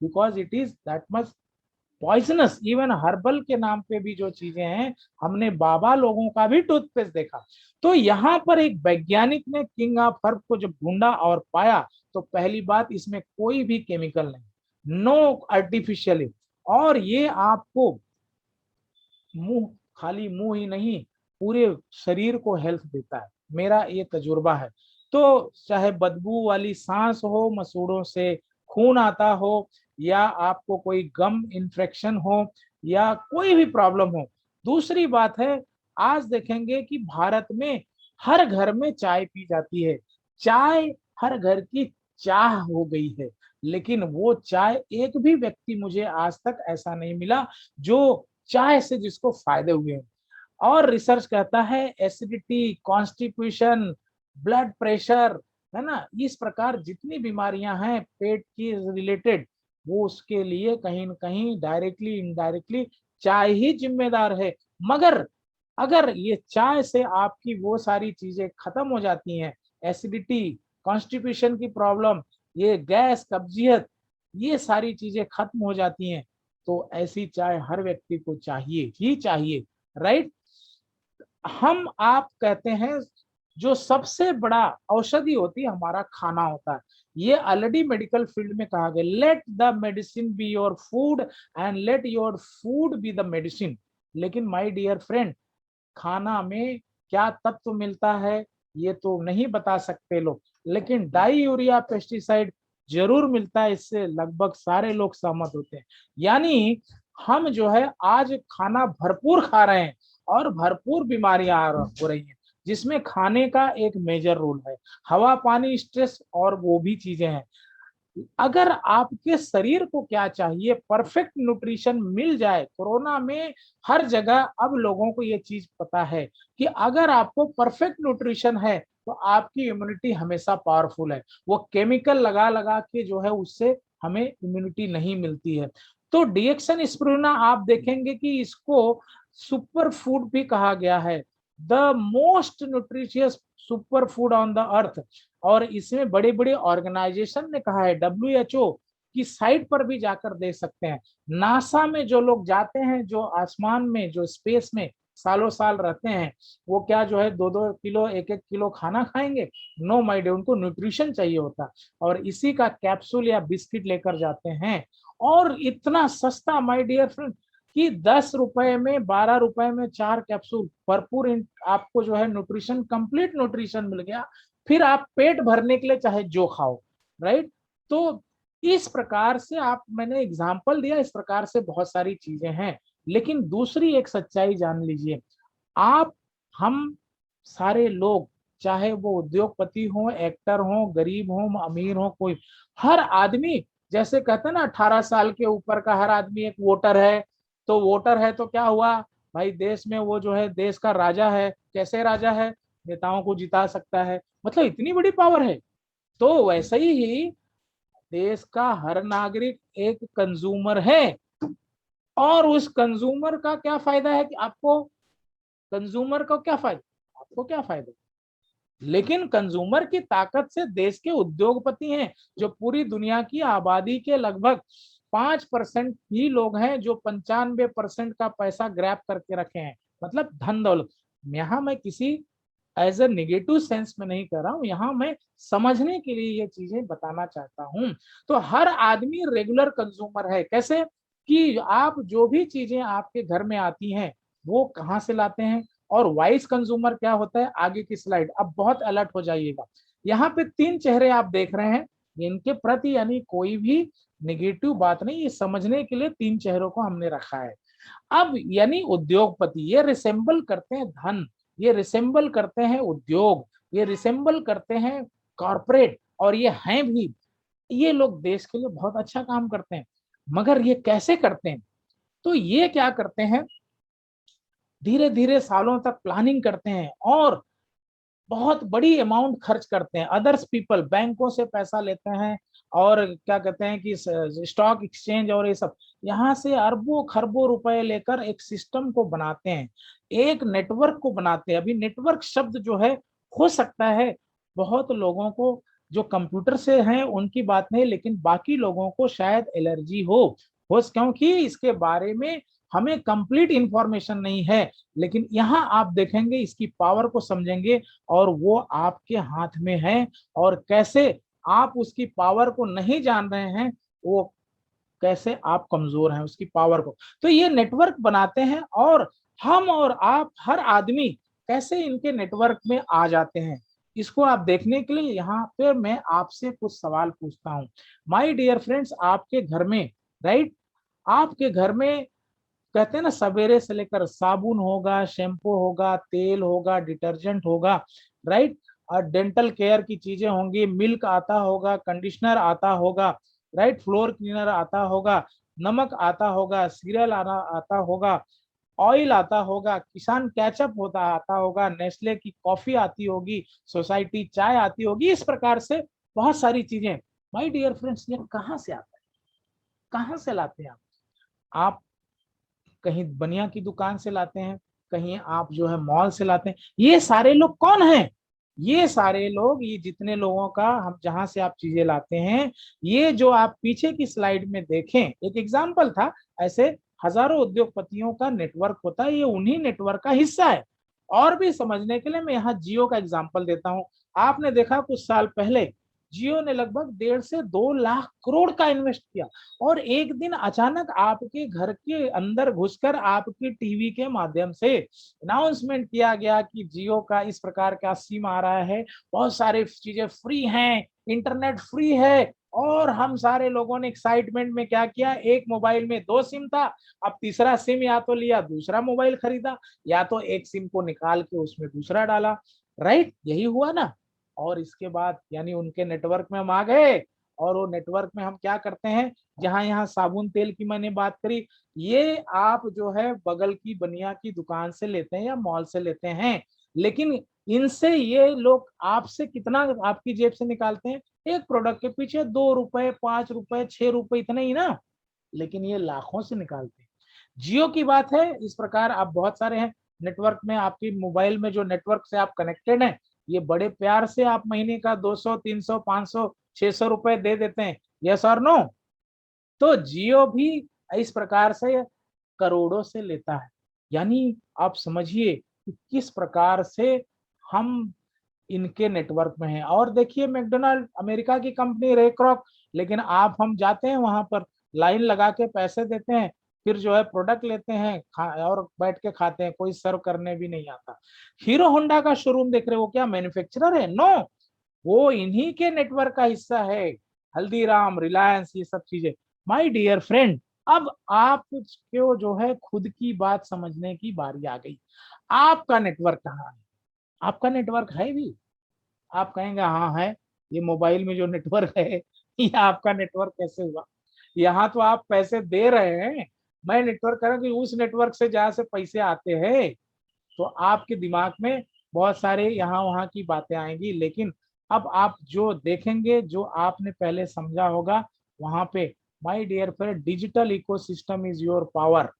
Because it is that much poisonous. Even herbal के नाम पे भी जो चीजें हैं, हमने बाबा लोगों का भी टूथपेस्ट देखा। तो यहाँ पर एक वैज्ञानिक ने किंग ऑफ हर्ब को जब ढूंढा और पाया, तो पहली बात इसमें कोई भी केमिकल नहीं, नो आर्टिफिशियल। और ये आपको मुंह, खाली मुंह ही नहीं, पूरे शरीर को हेल्थ देता है, मेरा ये तजुर्बा है। तो चाहे बदबू वाली सांस हो, मसूड़ों से खून आता हो, या आपको कोई गम इन्फेक्शन हो, या कोई भी प्रॉब्लम हो। दूसरी बात है, आज देखेंगे कि भारत में हर घर में चाय पी जाती है। चाय हर घर की चाह हो गई है। लेकिन वो चाय, एक भी व्यक्ति मुझे आज तक ऐसा नहीं मिला जो चाय से जिसको फायदे हुए हैं। और रिसर्च कहता है एसिडिटी, कॉन्स्टिपेशन, ब्लड प्रेशर, है ना, इस प्रकार जितनी बीमारियां हैं पेट की रिलेटेड, वो उसके लिए कहीं न कहीं डायरेक्टली इनडायरेक्टली चाय ही जिम्मेदार है। मगर अगर ये चाय से आपकी वो सारी चीजें खत्म हो जाती हैं, एसिडिटी, कॉन्स्टिपेशन की प्रॉब्लम, ये गैस, कब्जियत, ये सारी चीजें खत्म हो जाती हैं, तो ऐसी चाय हर व्यक्ति को चाहिए ही चाहिए। राइट? हम आप कहते हैं जो सबसे बड़ा औषधि होती है हमारा खाना होता है। ये ऑलरेडी मेडिकल फील्ड में कहा गया, let the medicine be your food and let your food be the medicine. लेकिन माय डियर फ्रेंड, खाना में क्या तत्व मिलता है ये तो नहीं बता सकते लोग, लेकिन डाई यूरिया पेस्टिसाइड जरूर मिलता है, इससे लगभग सारे लोग सहमत होते हैं। यानी हम जो है आज खाना भरपूर खा रहे हैं और भरपूर बीमारियां हो रही हैं, जिसमें खाने का एक मेजर रोल है। हवा, पानी, स्ट्रेस और वो भी चीजें हैं। अगर आपके शरीर को क्या चाहिए, परफेक्ट न्यूट्रिशन मिल जाए। कोरोना में हर जगह अब लोगों को ये चीज पता है कि अगर आपको परफेक्ट न्यूट्रिशन है तो आपकी इम्यूनिटी हमेशा पावरफुल है। वो केमिकल लगा लगा के जो है उससे हमें इम्यूनिटी नहीं मिलती है। तो डिएक्सन स्पिरुलिना आप देखेंगे कि इसको सुपर फूड भी कहा गया है, the most nutritious super food on the earth. और इसमें बड़े बड़े ऑर्गेनाइजेशन ने कहा है, WHO की साइट पर भी जाकर देख सकते हैं। नासा में जो लोग जाते हैं, जो आसमान में, जो स्पेस में सालों साल रहते हैं, वो क्या जो है 2-2 किलो, 1-1 किलो खाना खाएंगे? नो माय डियर, उनको न्यूट्रिशन चाहिए होता, और इसी का कैप्सूल या बिस्किट लेकर जाते हैं। और इतना सस्ता माय डियर फ्रेंड कि 10 रुपए में, 12 रुपए में 4 कैप्सूल भरपूर आपको जो है न्यूट्रिशन, कंप्लीट न्यूट्रिशन मिल गया। फिर आप पेट भरने के लिए चाहे जो खाओ। राइट? तो इस प्रकार से आप, मैंने एग्जाम्पल दिया, इस प्रकार से बहुत सारी चीजें हैं। लेकिन दूसरी एक सच्चाई जान लीजिए, आप, हम सारे लोग, चाहे वो उद्योगपति हो, एक्टर हो, गरीब हो, अमीर हो, कोई, हर आदमी, जैसे कहते हैं ना 18 साल के ऊपर का हर आदमी एक वोटर है। तो वोटर है तो क्या हुआ भाई, देश में वो जो है देश का राजा है। कैसे राजा है? नेताओं को जिता सकता है, मतलब इतनी बड़ी पावर है। तो वैसे ही देश का हर नागरिक एक कंज्यूमर है। और उस कंज्यूमर का क्या फायदा है कि आपको, कंज्यूमर को क्या फायदा, आपको क्या फायदा? लेकिन कंज्यूमर की ताकत से देश के उद्योगपति हैं, जो पूरी दुनिया की आबादी के लगभग 5% ही लोग हैं जो 95% का पैसा ग्रैब करके रखे हैं, मतलब धन दौलत। यहाँ मैं किसी एज ए नेगेटिव सेंस में नहीं कर रहा हूँ, यहाँ मैं समझने के लिए ये चीजें बताना चाहता हूँ। तो हर आदमी रेगुलर कंज्यूमर है। कैसे? कि आप जो भी चीजें आपके घर में आती हैं वो कहाँ से लाते हैं। और वाइस कंज्यूमर क्या होता है, आगे की स्लाइड, अब बहुत अलर्ट हो जाइएगा। यहाँ पे 3 चेहरे आप देख रहे हैं, इनके प्रति यानी कोई भी नेगेटिव बात नहीं, ये समझने के लिए 3 चेहरों को हमने रखा है। अब यानी उद्योगपति ये रिसेंबल करते हैं धन, ये रिसेंबल करते हैं उद्योग, ये रिसेंबल करते हैं कॉरपोरेट, और ये हैं भी, ये लोग देश के लिए बहुत अच्छा काम करते हैं। मगर ये कैसे करते हैं? तो ये क्या करते हैं, धीरे धीरे सालों तक प्लानिंग करते हैं और बहुत बड़ी अमाउंट खर्च करते हैं। अदर्स पीपल बैंकों से पैसा लेते हैं, और क्या कहते हैं कि स्टॉक एक्सचेंज और ये सब, यहाँ से अरबों खरबों रुपए लेकर एक सिस्टम को बनाते हैं, एक नेटवर्क को बनाते हैं। अभी नेटवर्क शब्द जो है, हो सकता है बहुत लोगों को जो कंप्यूटर से हैं उनकी बात नहीं, लेकिन बाकी लोगों को शायद एलर्जी हो, क्योंकि इसके बारे में हमें कंप्लीट इंफॉर्मेशन नहीं है। लेकिन यहाँ आप देखेंगे, इसकी पावर को समझेंगे, और वो आपके हाथ में है। और कैसे आप उसकी पावर को नहीं जान रहे हैं, वो कैसे आप कमजोर हैं उसकी पावर को। तो ये नेटवर्क बनाते हैं, और हम और आप हर आदमी कैसे इनके नेटवर्क में आ जाते हैं, इसको आप देखने के लिए यहाँ पे मैं आपसे कुछ सवाल पूछता हूँ। माय डियर फ्रेंड्स, आपके घर में, राइट, आपके घर में कहते हैं ना, सवेरे से लेकर साबुन होगा, शैम्पू होगा, तेल होगा, डिटर्जेंट होगा, राइट, और डेंटल केयर की चीजें होंगी, मिल्क आता होगा, कंडीशनर आता होगा, राइट, फ्लोर क्लीनर आता होगा, नमक आता होगा, सीरियल आना आता होगा, ऑयल आता होगा, किसान कैचअप होता आता होगा, नेस्ले की कॉफी आती होगी, सोसाइटी चाय आती होगी। इस प्रकार से बहुत सारी चीजें। माय डियर फ्रेंड्स, ये कहाँ से आता है, कहाँ से लाते हैं आप कहीं बनिया की दुकान से लाते हैं, कहीं आप जो है मॉल से लाते हैं। ये सारे लोग कौन हैं? ये सारे लोग, ये जितने लोगों का हम जहां से आप चीजें लाते हैं, ये जो आप पीछे की स्लाइड में देखें, एक एग्जांपल था, ऐसे हजारों उद्योगपतियों का नेटवर्क होता है, ये उन्हीं नेटवर्क का हिस्सा है। और भी समझने के लिए मैं यहाँ जियो का एग्जांपल देता हूँ। आपने देखा कुछ साल पहले जियो ने लगभग 1.5 से 2 लाख करोड़ का इन्वेस्ट किया, और एक दिन अचानक आपके घर के अंदर घुसकर आपकी टीवी के माध्यम से अनाउंसमेंट किया गया कि जियो का इस प्रकार का सिम आ रहा है, बहुत सारे चीजें फ्री हैं, इंटरनेट फ्री है। और हम सारे लोगों ने एक्साइटमेंट में क्या किया, एक मोबाइल में 2 सिम था, अब तीसरा सिम या तो लिया, दूसरा मोबाइल खरीदा, या तो एक सिम को निकाल के उसमें दूसरा डाला, राइट, यही हुआ ना। और इसके बाद यानी उनके नेटवर्क में हम आ गए, और वो नेटवर्क में हम क्या करते हैं, जहां यहाँ साबुन तेल की मैंने बात करी, ये आप जो है बगल की बनिया की दुकान से लेते हैं या मॉल से लेते हैं। लेकिन इनसे ये लोग आपसे कितना आपकी जेब से निकालते हैं, एक प्रोडक्ट के पीछे 2 रुपए, 5 रुपए, 6 रुपए, इतने ही ना, लेकिन ये लाखों से निकालते हैं। जियो की बात है, इस प्रकार आप बहुत सारे हैं नेटवर्क में, आपकी मोबाइल में जो नेटवर्क से आप कनेक्टेड हैं, ये बड़े प्यार से आप महीने का 200, 300, 500, 600 रुपए दे देते हैं। यस और नो? तो जियो भी इस प्रकार से करोड़ों से लेता है। यानी आप समझिए कि किस प्रकार से हम इनके नेटवर्क में हैं। और देखिए मैकडोनाल्ड अमेरिका की कंपनी, रेक्रॉक, लेकिन आप हम जाते हैं वहां पर, लाइन लगा के पैसे देते हैं, फिर जो है प्रोडक्ट लेते हैं, और बैठ के खाते हैं, कोई सर्व करने भी नहीं आता। हीरो होंडा का शोरूम देख रहे हो, क्या मैन्युफैक्चरर है? नो, वो इन्हीं के नेटवर्क का हिस्सा है, हल्दीराम, रिलायंस, ये सब चीजें। माय डियर फ्रेंड, अब आप क्यों जो है खुद की बात समझने की बारी आ गई। आपका नेटवर्क कहाँ है? आपका नेटवर्क है भी? आप कहेंगे हाँ है, ये मोबाइल में जो नेटवर्क है, ये आपका नेटवर्क कैसे हुआ? यहाँ तो आप पैसे दे रहे हैं, मैं नेटवर्क कर रहा हूँ कि उस नेटवर्क से जहाँ से पैसे आते हैं। तो आपके दिमाग में बहुत सारे यहाँ वहाँ की बातें आएंगी, लेकिन अब आप जो देखेंगे, जो आपने पहले समझा होगा, वहां पे, my dear friend, digital ecosystem is your power.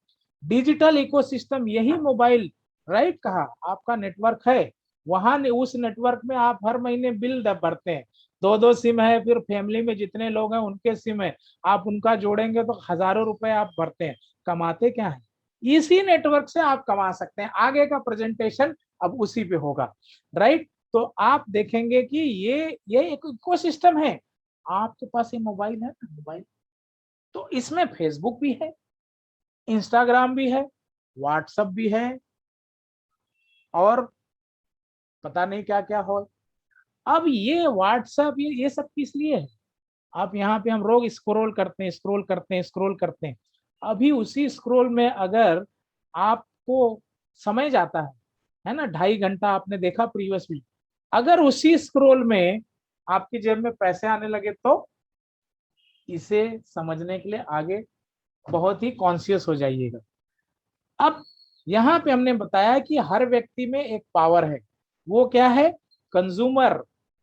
Digital ecosystem यही मोबाइल, राइट, कहा आपका नेटवर्क है। वहां उस नेटवर्क में आप हर महीने बिल भरते हैं, 2-2 सिम है, फिर फैमिली में जितने लोग हैं उनके सिम है, आप उनका जोड़ेंगे तो हजारों रुपए आप भरते हैं। कमाते क्या है? इसी नेटवर्क से आप कमा सकते हैं। आगे का प्रेजेंटेशन अब उसी पे होगा, राइट। तो आप देखेंगे कि ये एक इकोसिस्टम है। आपके पास ये मोबाइल है ना, मोबाइल, तो इसमें फेसबुक भी है, इंस्टाग्राम भी है, व्हाट्सएप भी है, और पता नहीं क्या क्या हो। अब ये व्हाट्सएप, ये सब किस लिए है? आप यहाँ पे, हम रोज स्क्रॉल करते हैं, स्क्रॉल करते हैं, स्क्रॉल करते हैं। अभी उसी स्क्रॉल में अगर आपको समय जाता है, है ना, 2.5 घंटा आपने देखा प्रीवियस वीक, अगर उसी स्क्रोल में आपकी जेब में पैसे आने लगे तो इसे समझने के लिए आगे बहुत ही कॉन्शियस हो जाइएगा। अब यहाँ पे हमने बताया कि हर व्यक्ति में एक पावर है, वो क्या है, कंज्यूमर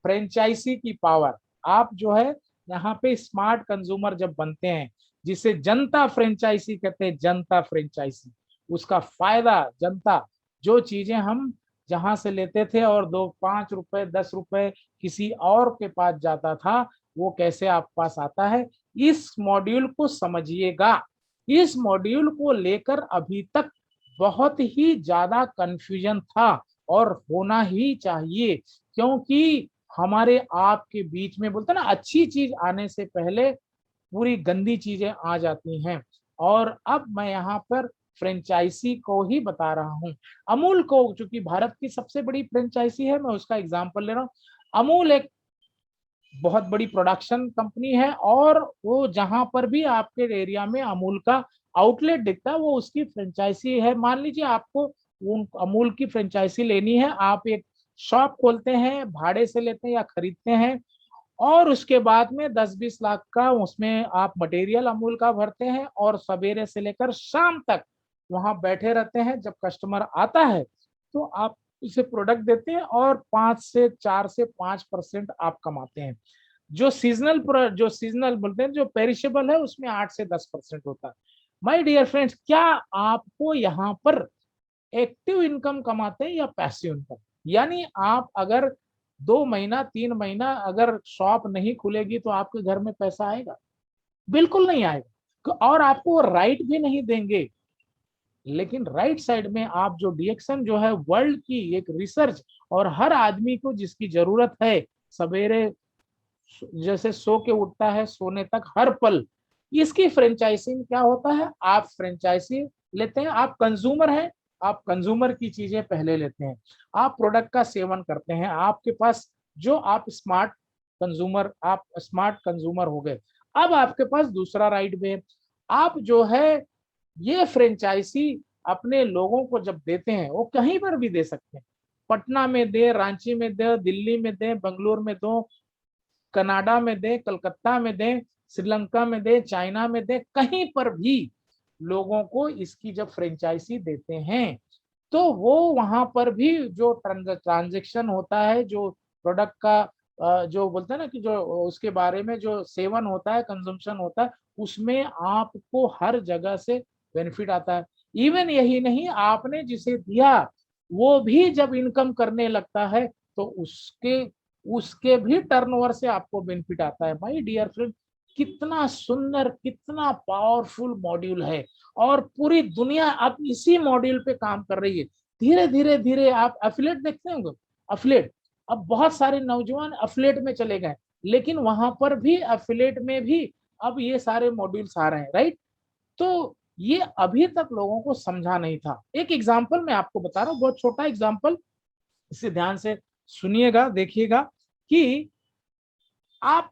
फ्रेंचाइजी की पावर। आप जो है यहाँ पे स्मार्ट कंज्यूमर जब बनते हैं, जिसे जनता फ्रेंचाइजी कहते हैं, जनता फ्रेंचाइजी, उसका फायदा जनता, जो चीजें हम जहां से लेते थे और 5 रुपए 10 रुपए किसी और के पास जाता था, वो कैसे आप पास आता है, इस मॉड्यूल को समझिएगा। इस मॉड्यूल को लेकर अभी तक बहुत ही ज्यादा कंफ्यूजन था और होना ही चाहिए, क्योंकि हमारे आपके बीच में बोलते ना, अच्छी चीज आने से पहले पूरी गंदी चीजें आ जाती हैं। और अब मैं यहाँ पर फ्रेंचाइजी को ही बता रहा हूँ। अमूल को, चूंकि भारत की सबसे बड़ी फ्रेंचाइजी है, मैं उसका एग्जांपल ले रहा हूँ। अमूल एक बहुत बड़ी प्रोडक्शन कंपनी है, और वो जहां पर भी आपके एरिया में अमूल का आउटलेट दिखता है, वो उसकी फ्रेंचाइजी है। मान लीजिए आपको उन अमूल की फ्रेंचाइजी लेनी है, आप एक शॉप खोलते हैं, भाड़े से लेते हैं या खरीदते हैं, और उसके बाद में 10-20 लाख का उसमें आप मटेरियल अमूल का भरते हैं, और सवेरे से लेकर शाम तक वहां बैठे रहते हैं। जब कस्टमर आता है तो आप उसे प्रोडक्ट देते हैं, और 4 से 5% आप कमाते हैं। जो सीजनल बोलते हैं, जो पेरिशेबल है, उसमें 8 से 10% होता है। माय डियर फ्रेंड्स, क्या आपको यहाँ पर एक्टिव इनकम कमाते हैं या पैसिव इनकम? यानी आप अगर 2 महीना 3 महीना अगर शॉप नहीं खुलेगी तो आपके घर में पैसा आएगा? बिल्कुल नहीं आएगा, और आपको राइट भी नहीं देंगे। लेकिन राइट साइड में आप जो डिएक्शन जो है, वर्ल्ड की एक रिसर्च, और हर आदमी को जिसकी जरूरत है, सवेरे जैसे सो के उठता है सोने तक हर पल, इसकी फ्रेंचाइजी में क्या होता है, आप फ्रेंचाइजी लेते हैं, आप कंज्यूमर हैं, आप कंज्यूमर की चीजें पहले लेते हैं, आप प्रोडक्ट का सेवन करते हैं, आपके पास जो आप स्मार्ट कंज्यूमर हो गए। अब आपके पास दूसरा राइट भी है, आप जो है ये फ्रेंचाइजी अपने लोगों को जब देते हैं, वो कहीं पर भी दे सकते हैं, पटना में दे, रांची में दे, दिल्ली में दे, बेंगलुरु में दो, कनाडा में दे, कलकत्ता में दे, श्रीलंका में दे, चाइना में दे, कहीं पर भी लोगों को इसकी जब फ्रेंचाइजी देते हैं, तो वो वहां पर भी जो ट्रांजेक्शन होता है, जो प्रोडक्ट का जो बोलते हैं ना कि जो उसके बारे में जो सेवन होता है, कंजम्पशन होता है, उसमें आपको हर जगह से बेनिफिट आता है। इवन यही नहीं, आपने जिसे दिया वो भी जब इनकम करने लगता है, तो उसके उसके भी टर्नओवर से आपको बेनिफिट आता है। माय डियर फ्रेंड, कितना सुंदर, कितना पावरफुल मॉड्यूल है, और पूरी दुनिया अब इसी मॉड्यूल पे काम कर रही है। धीरे धीरे धीरे आप एफिलेट देखते होंगे, एफिलेट, अब बहुत सारे नौजवान एफिलेट में चले गए, लेकिन वहां पर भी एफिलेट में भी अब ये सारे मॉड्यूल्स आ रहे हैं, राइट? तो ये अभी तक लोगों को समझा नहीं था। एक एग्जांपल मैं आपको बता रहा हूँ, बहुत छोटा एग्जांपल, इसे ध्यान से सुनिएगा, देखिएगा कि आप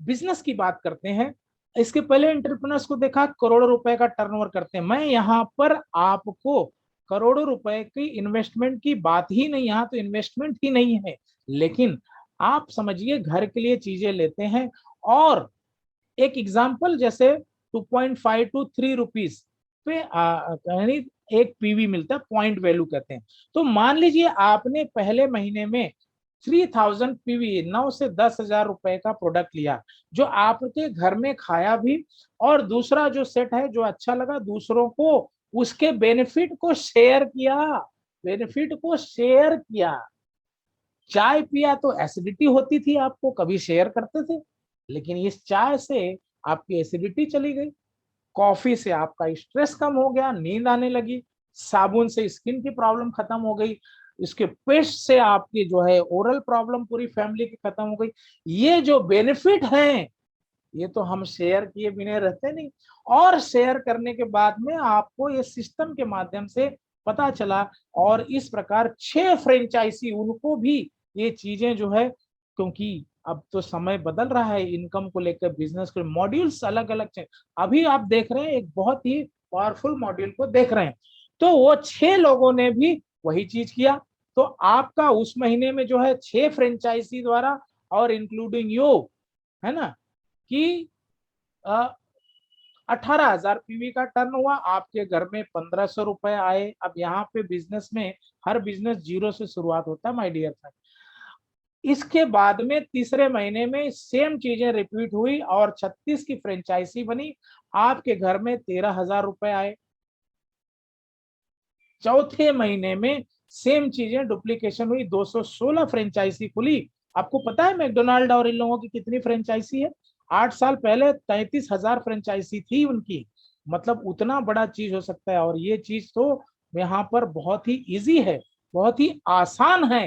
बिजनेस की बात करते हैं, इसके पहले एंटरप्रेन्योर्स को देखा करोड़ों रुपए का टर्नओवर करते हैं। मैं यहाँ पर आपको करोड़ों रुपए की इन्वेस्टमेंट की बात ही नहीं, यहाँ तो इन्वेस्टमेंट ही नहीं है, लेकिन आप समझिए घर के लिए चीजें लेते हैं, और एक एग्जांपल जैसे 2.5 to 3 रुपीज पे यानी एक पीवी मिलता है, पॉइंट वैल्यू कहते हैं। तो मान लीजिए आपने पहले महीने में 3000 पीवी, 9 से 10 हजार रुपए का प्रोडक्ट लिया, जो आपके घर में खाया भी, और दूसरा जो सेट है जो अच्छा लगा, दूसरों को उसके बेनिफिट को शेयर किया, बेनिफिट को शेयर किया। चाय पिया तो एसिडिटी होती थी, आपको कभी शेयर करते थे, लेकिन इस चाय से आपकी एसिडिटी चली गई, कॉफी से आपका स्ट्रेस कम हो गया, नींद आने लगी, साबुन से स्किन की प्रॉब्लम खत्म हो गई, इसके पेस्ट से आपकी जो है ओरल प्रॉब्लम पूरी फैमिली की खत्म हो गई। ये जो बेनिफिट हैं, ये तो हम शेयर किए बिना रहते नहीं, और शेयर करने के बाद में आपको ये सिस्टम के माध्यम से पता चला, और इस प्रकार 6 फ्रेंचाइजी उनको भी ये चीजें जो है, क्योंकि अब तो समय बदल रहा है, इनकम को लेकर बिजनेस के मॉड्यूल्स अलग अलग, अभी आप देख रहे हैं एक बहुत ही पावरफुल मॉड्यूल को देख रहे हैं, तो वो 6 लोगों ने भी वही चीज किया, तो आपका उस महीने में जो है 6 फ्रेंचाइजी द्वारा और इंक्लूडिंग यू, है ना, कि 18,000 पीवी का टर्न हुआ, आपके घर में 1,500 रुपए आए। अब यहाँ पे बिजनेस में हर बिजनेस जीरो से शुरुआत होता है माय डियर फ्रेंड। इसके बाद में तीसरे महीने में सेम चीजें रिपीट हुई और 36 की फ्रेंचाइजी बनी, आपके घर में 13,000 रुपए आए। चौथे महीने में सेम चीजें डुप्लीकेशन हुई, 216 फ्रेंचाइजी खुली। आपको पता है मैकडोनाल्ड और इन लोगों की कितनी फ्रेंचाइजी है? 8 साल पहले 33,000 फ्रेंचाइजी थी उनकी। मतलब उतना बड़ा चीज हो सकता है, और ये चीज तो यहाँ पर बहुत ही इजी है, बहुत ही आसान है।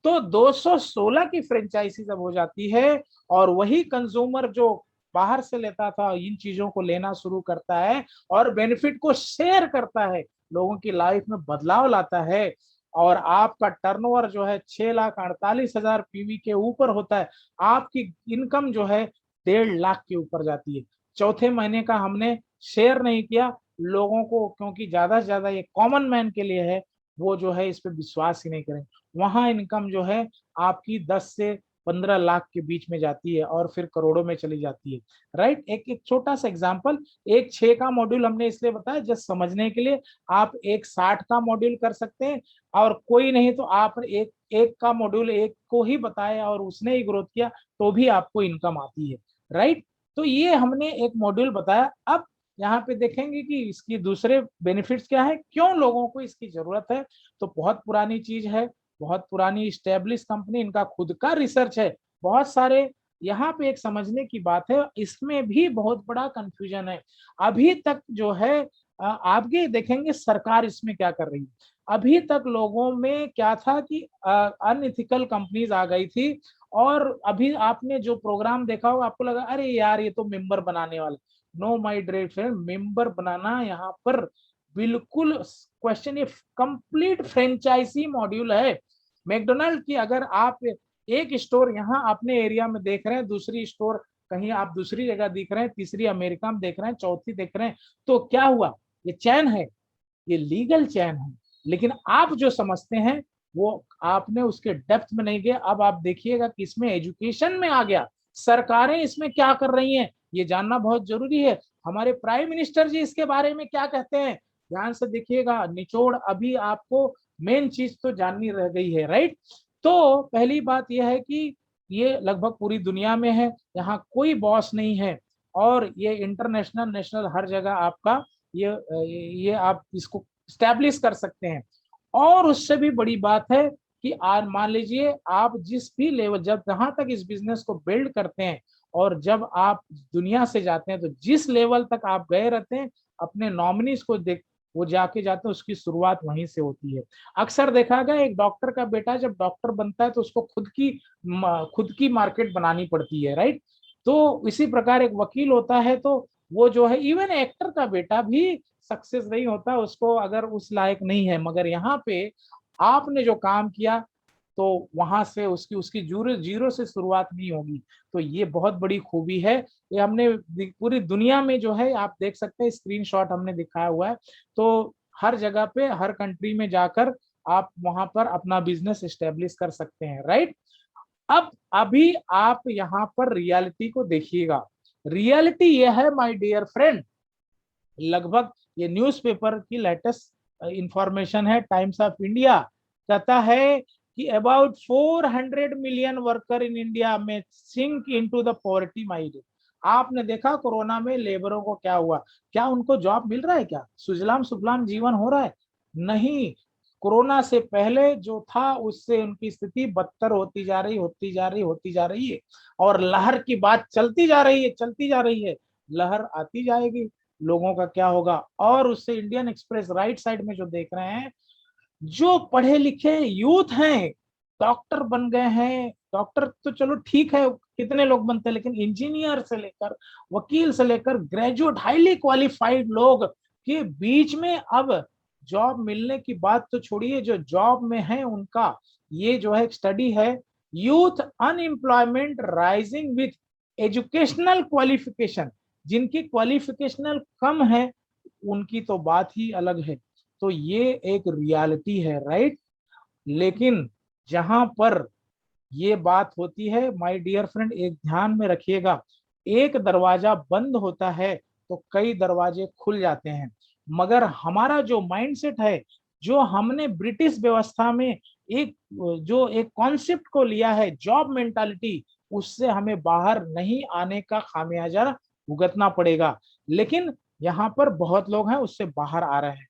तो 216 की फ्रेंचाइजी जब हो जाती है और वही कंज्यूमर जो बाहर से लेता था इन चीजों को लेना शुरू करता है और बेनिफिट को शेयर करता है, लोगों की लाइफ में बदलाव लाता है, और आपका टर्नओवर जो है 6,48,000 पीवी के ऊपर होता है, आपकी इनकम जो है 1.5 लाख के ऊपर जाती है। चौथे महीने का हमने शेयर नहीं किया लोगों को, क्योंकि ज्यादा से ज्यादा ये कॉमन मैन के लिए है, वो जो है इस पे विश्वास ही नहीं करेंगे। वहां इनकम जो है आपकी 10 से 15 लाख के बीच में जाती है और फिर करोड़ों में चली जाती है, राइट। एक एक छोटा सा एग्जांपल, एक 6 का मॉड्यूल हमने इसलिए बताया जस्ट समझने के लिए। आप एक 60 का मॉड्यूल कर सकते हैं, और कोई नहीं तो आप एक एक का मॉड्यूल एक को ही बताया और उसने ही ग्रोथ किया, तो भी आपको इनकम आती है, राइट। तो ये हमने एक मॉड्यूल बताया। अब यहाँ पे देखेंगे कि इसकी दूसरे बेनिफिट्स क्या है, क्यों लोगों को इसकी जरूरत है। तो बहुत पुरानी चीज है, बहुत पुरानी स्टेब्लिश कंपनी, इनका खुद का रिसर्च है, बहुत सारे। यहाँ पे एक समझने की बात है, इसमें भी बहुत बड़ा कंफ्यूजन है अभी तक जो है। आगे देखेंगे सरकार इसमें क्या कर रही है। अभी तक लोगों में क्या था कि अनइथिकल कंपनीज आ गई थी, और अभी आपने जो प्रोग्राम देखा होगा आपको लगा अरे यार ये तो मेंबर बनाने वाला। No my dear friend, member बनाना यहाँ पर बिल्कुल क्वेश्चन, ये कंप्लीट फ्रेंचाइजी मॉड्यूल है। मैकडोनाल्ड की अगर आप एक स्टोर यहाँ अपने एरिया में देख रहे हैं, दूसरी स्टोर कहीं आप दूसरी जगह दिख रहे हैं, तीसरी अमेरिका में देख रहे हैं, चौथी देख रहे हैं, तो क्या हुआ? ये चैन है, ये लीगल चैन है, लेकिन आप जो समझते हैं वो आपने उसके डेप्थ में नहीं गए। अब आप देखिएगा कि इसमें एजुकेशन में आ गया, सरकारें इसमें क्या कर रही हैं ये जानना बहुत जरूरी है। हमारे प्राइम मिनिस्टर जी इसके बारे में क्या कहते हैं, ध्यान से देखिएगा, निचोड़ अभी आपको मेन चीज तो जाननी रह गई है, राइट। तो पहली बात यह है कि ये लगभग पूरी दुनिया में है, यहाँ कोई बॉस नहीं है, और ये इंटरनेशनल नेशनल हर जगह आपका ये आप इसको स्टैब्लिश कर सकते हैं। और उससे भी बड़ी बात है कि आज मान लीजिए आप जिस भी लेवल, जब जहां तक इस बिजनेस को बिल्ड करते हैं और जब आप दुनिया से जाते हैं, तो जिस लेवल तक आप गए रहते हैं अपने नॉमिनीज को देख, वो जाके जाते हैं, उसकी शुरुआत वहीं से होती है। अक्सर देखा गया एक डॉक्टर का बेटा जब डॉक्टर बनता है तो उसको खुद की मार्केट बनानी पड़ती है, राइट। तो इसी प्रकार एक वकील होता है तो वो जो है, इवन एक्टर का बेटा भी सक्सेस नहीं होता उसको अगर उस लायक नहीं है, मगर यहाँ पे आपने जो काम किया तो वहां से उसकी उसकी जीरो जीरो से शुरुआत नहीं होगी। तो ये बहुत बड़ी खूबी है, ये हमने पूरी दुनिया में जो है आप देख सकते हैं, स्क्रीनशॉट हमने दिखाया हुआ है। तो हर जगह पे हर कंट्री में जाकर आप वहां पर अपना बिजनेस एस्टेब्लिश कर सकते हैं, राइट। अब अभी आप यहाँ पर रियलिटी को देखिएगा, रियलिटी ये है माय डियर फ्रेंड, लगभग ये न्यूज़पेपर की लेटेस्ट इंफॉर्मेशन है, टाइम्स ऑफ इंडिया कहता है कि about 400 million worker in India में sink into the poverty mind. आपने देखा कोरोना में लेबरों को क्या हुआ, क्या उनको जॉब मिल रहा है, क्या सुजलाम सुफलाम जीवन हो रहा है? नहीं, कोरोना से पहले जो था उससे उनकी स्थिति बदतर होती जा रही, होती जा रही, होती जा रही है। और लहर की बात चलती जा रही है, चलती जा रही है, लहर आती जाएगी, लोगों का क्या होगा। और उससे इंडियन एक्सप्रेस राइट साइड में जो देख रहे हैं, जो पढ़े लिखे यूथ हैं, डॉक्टर बन गए हैं, डॉक्टर तो चलो ठीक है कितने लोग बनते हैं, लेकिन इंजीनियर से लेकर वकील से लेकर ग्रेजुएट हाईली क्वालिफाइड लोग के बीच में अब जॉब मिलने की बात तो छोड़िए, जो जॉब में है उनका, ये जो है एक स्टडी है, youth unemployment rising with educational qualification, जिनकी क्वालिफिकेशनल कम है उनकी तो बात ही अलग है। तो ये एक रियलिटी है, राइट। लेकिन जहां पर ये बात होती है माय डियर फ्रेंड, एक ध्यान में रखिएगा, एक दरवाजा बंद होता है तो कई दरवाजे खुल जाते हैं। मगर हमारा जो माइंडसेट है, जो हमने ब्रिटिश व्यवस्था में एक जो एक कॉन्सेप्ट को लिया है, जॉब मेंटालिटी, उससे हमें बाहर नहीं आने का खामियाजा भुगतना पड़ेगा। लेकिन यहाँ पर बहुत लोग हैं उससे बाहर आ रहे हैं।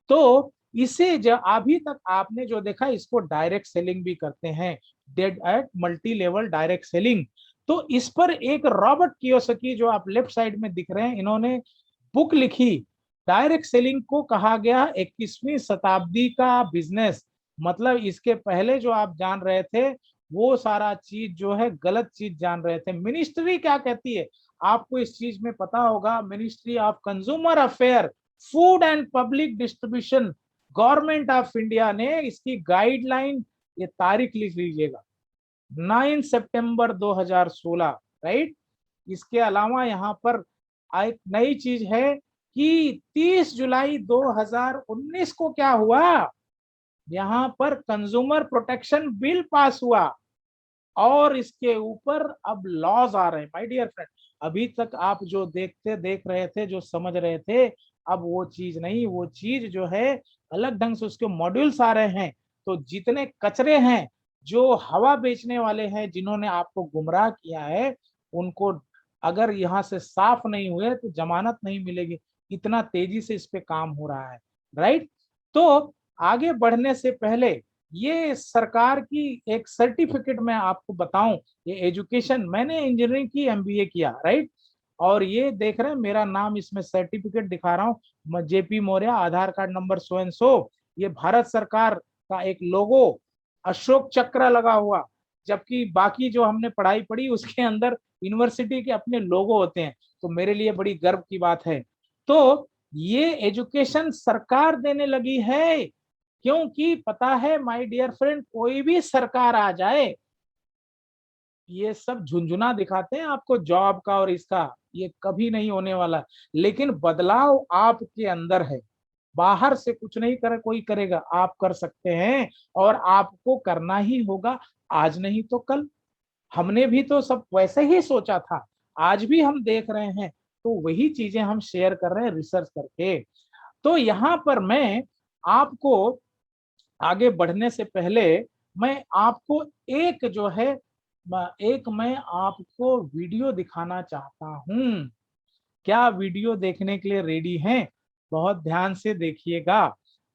तो इसे जो अभी तक आपने जो देखा, इसको डायरेक्ट सेलिंग भी करते हैं, dead eight multi level direct selling. तो इस पर एक रॉबर्ट कियोसाकी जो आप लेफ्ट साइड में दिख रहे हैं, इन्होंने बुक लिखी। डायरेक्ट सेलिंग को कहा गया 21वीं शताब्दी का बिजनेस। मतलब इसके पहले जो आप जान रहे थे वो सारा चीज जो है गलत चीज जान रहे थे। मिनिस्ट्री क्या कहती है आपको इस चीज में पता होगा, ministry of consumer affair, food and public distribution, government of India ने इसकी गाइडलाइन, ये तारीख लिख लीजिएगा, 9 सितंबर 2016, राइट। इसके अलावा यहाँ पर एक नई चीज है कि 30 जुलाई 2019 को क्या हुआ, यहाँ पर कंज्यूमर प्रोटेक्शन बिल पास हुआ और इसके ऊपर अब लॉज आ रहे हैं। माय डियर फ्रेंड, अभी तक आप जो देख रहे थे, जो समझ रहे थे, अब वो चीज नहीं, वो चीज जो है अलग ढंग से उसके मॉड्यूल्स आ रहे हैं। तो जितने कचरे हैं, जो हवा बेचने वाले हैं, जिन्होंने आपको गुमराह किया है, उनको अगर यहाँ से साफ नहीं हुए तो जमानत नहीं मिलेगी। इतना तेजी से इस पे काम हो रहा है, राइट। तो आगे बढ़ने से पहले ये सरकार की एक सर्टिफिकेट मैं आपको बताऊं, ये एजुकेशन, मैंने इंजीनियरिंग की, एमबीए किया, राइट। और ये देख रहे हैं मेरा नाम इसमें सर्टिफिकेट दिखा रहा हूँ, JP Maurya, Aadhaar card number so and so. ये भारत सरकार का एक लोगो, अशोक चक्र लगा हुआ, जबकि बाकी जो हमने पढ़ाई पढ़ी उसके अंदर यूनिवर्सिटी के अपने लोगो होते हैं। तो मेरे लिए बड़ी गर्व की बात है। तो ये एजुकेशन सरकार देने लगी है, क्योंकि पता है माय डियर फ्रेंड, कोई भी सरकार आ जाए, ये सब झुंझुना दिखाते हैं आपको जॉब का और इसका, ये कभी नहीं होने वाला। लेकिन बदलाव आपके अंदर है, बाहर से कुछ नहीं करे कोई करेगा, आप कर सकते हैं और आपको करना ही होगा, आज नहीं तो कल। हमने भी तो सब वैसे ही सोचा था, आज भी हम देख रहे हैं, तो वही चीजें हम शेयर कर रहे हैं रिसर्च करके। तो यहाँ पर मैं आपको आगे बढ़ने से पहले मैं आपको एक जो है, एक मैं आपको वीडियो दिखाना चाहता हूं। क्या वीडियो देखने के लिए रेडी हैं? बहुत ध्यान से देखिएगा।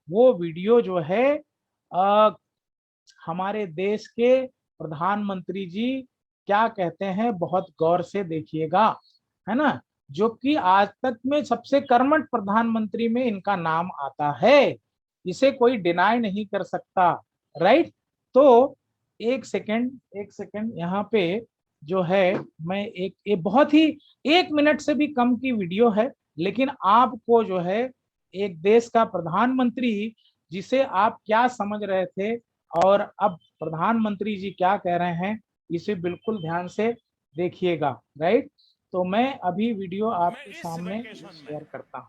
वो वीडियो जो है आ, हमारे देश के प्रधानमंत्री जी क्या कहते हैं, बहुत गौर से देखिएगा, है ना। जो कि आज तक में सबसे कर्मठ प्रधानमंत्री में इनका नाम आता है, इसे कोई डिनाई नहीं कर सकता, राइट। तो एक सेकेंड यहाँ पे जो है, मैं एक बहुत ही 1 मिनट से भी कम की वीडियो है, लेकिन आपको जो है एक देश का प्रधानमंत्री जिसे आप क्या समझ रहे थे और अब प्रधानमंत्री जी क्या कह रहे हैं, इसे बिल्कुल ध्यान से देखिएगा, राइट। तो मैं अभी वीडियो मैं आपके इस सामने वेकेशन में शेयर करता हूँ।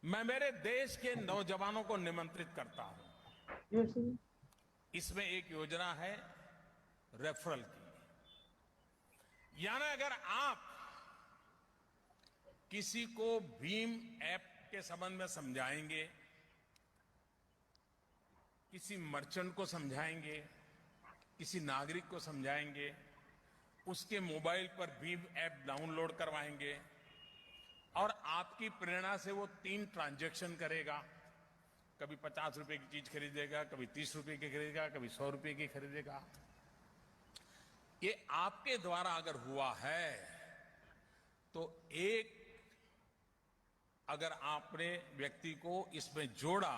मैं मेरे देश के नौजवानों को निमंत्रित करता हूं। इसमें एक योजना है रेफरल की, यानी अगर आप किसी को भीम ऐप के संबंध में समझाएंगे, किसी मर्चेंट को समझाएंगे, किसी नागरिक को समझाएंगे, उसके मोबाइल पर भीम ऐप डाउनलोड करवाएंगे और आपकी प्रेरणा से वो 3 ट्रांजैक्शन करेगा, कभी 50 रुपए की चीज खरीदेगा, कभी 30 रुपए की खरीदेगा, कभी 100 रुपए की खरीदेगा। ये आपके द्वारा अगर हुआ है तो एक, अगर आपने व्यक्ति को इसमें जोड़ा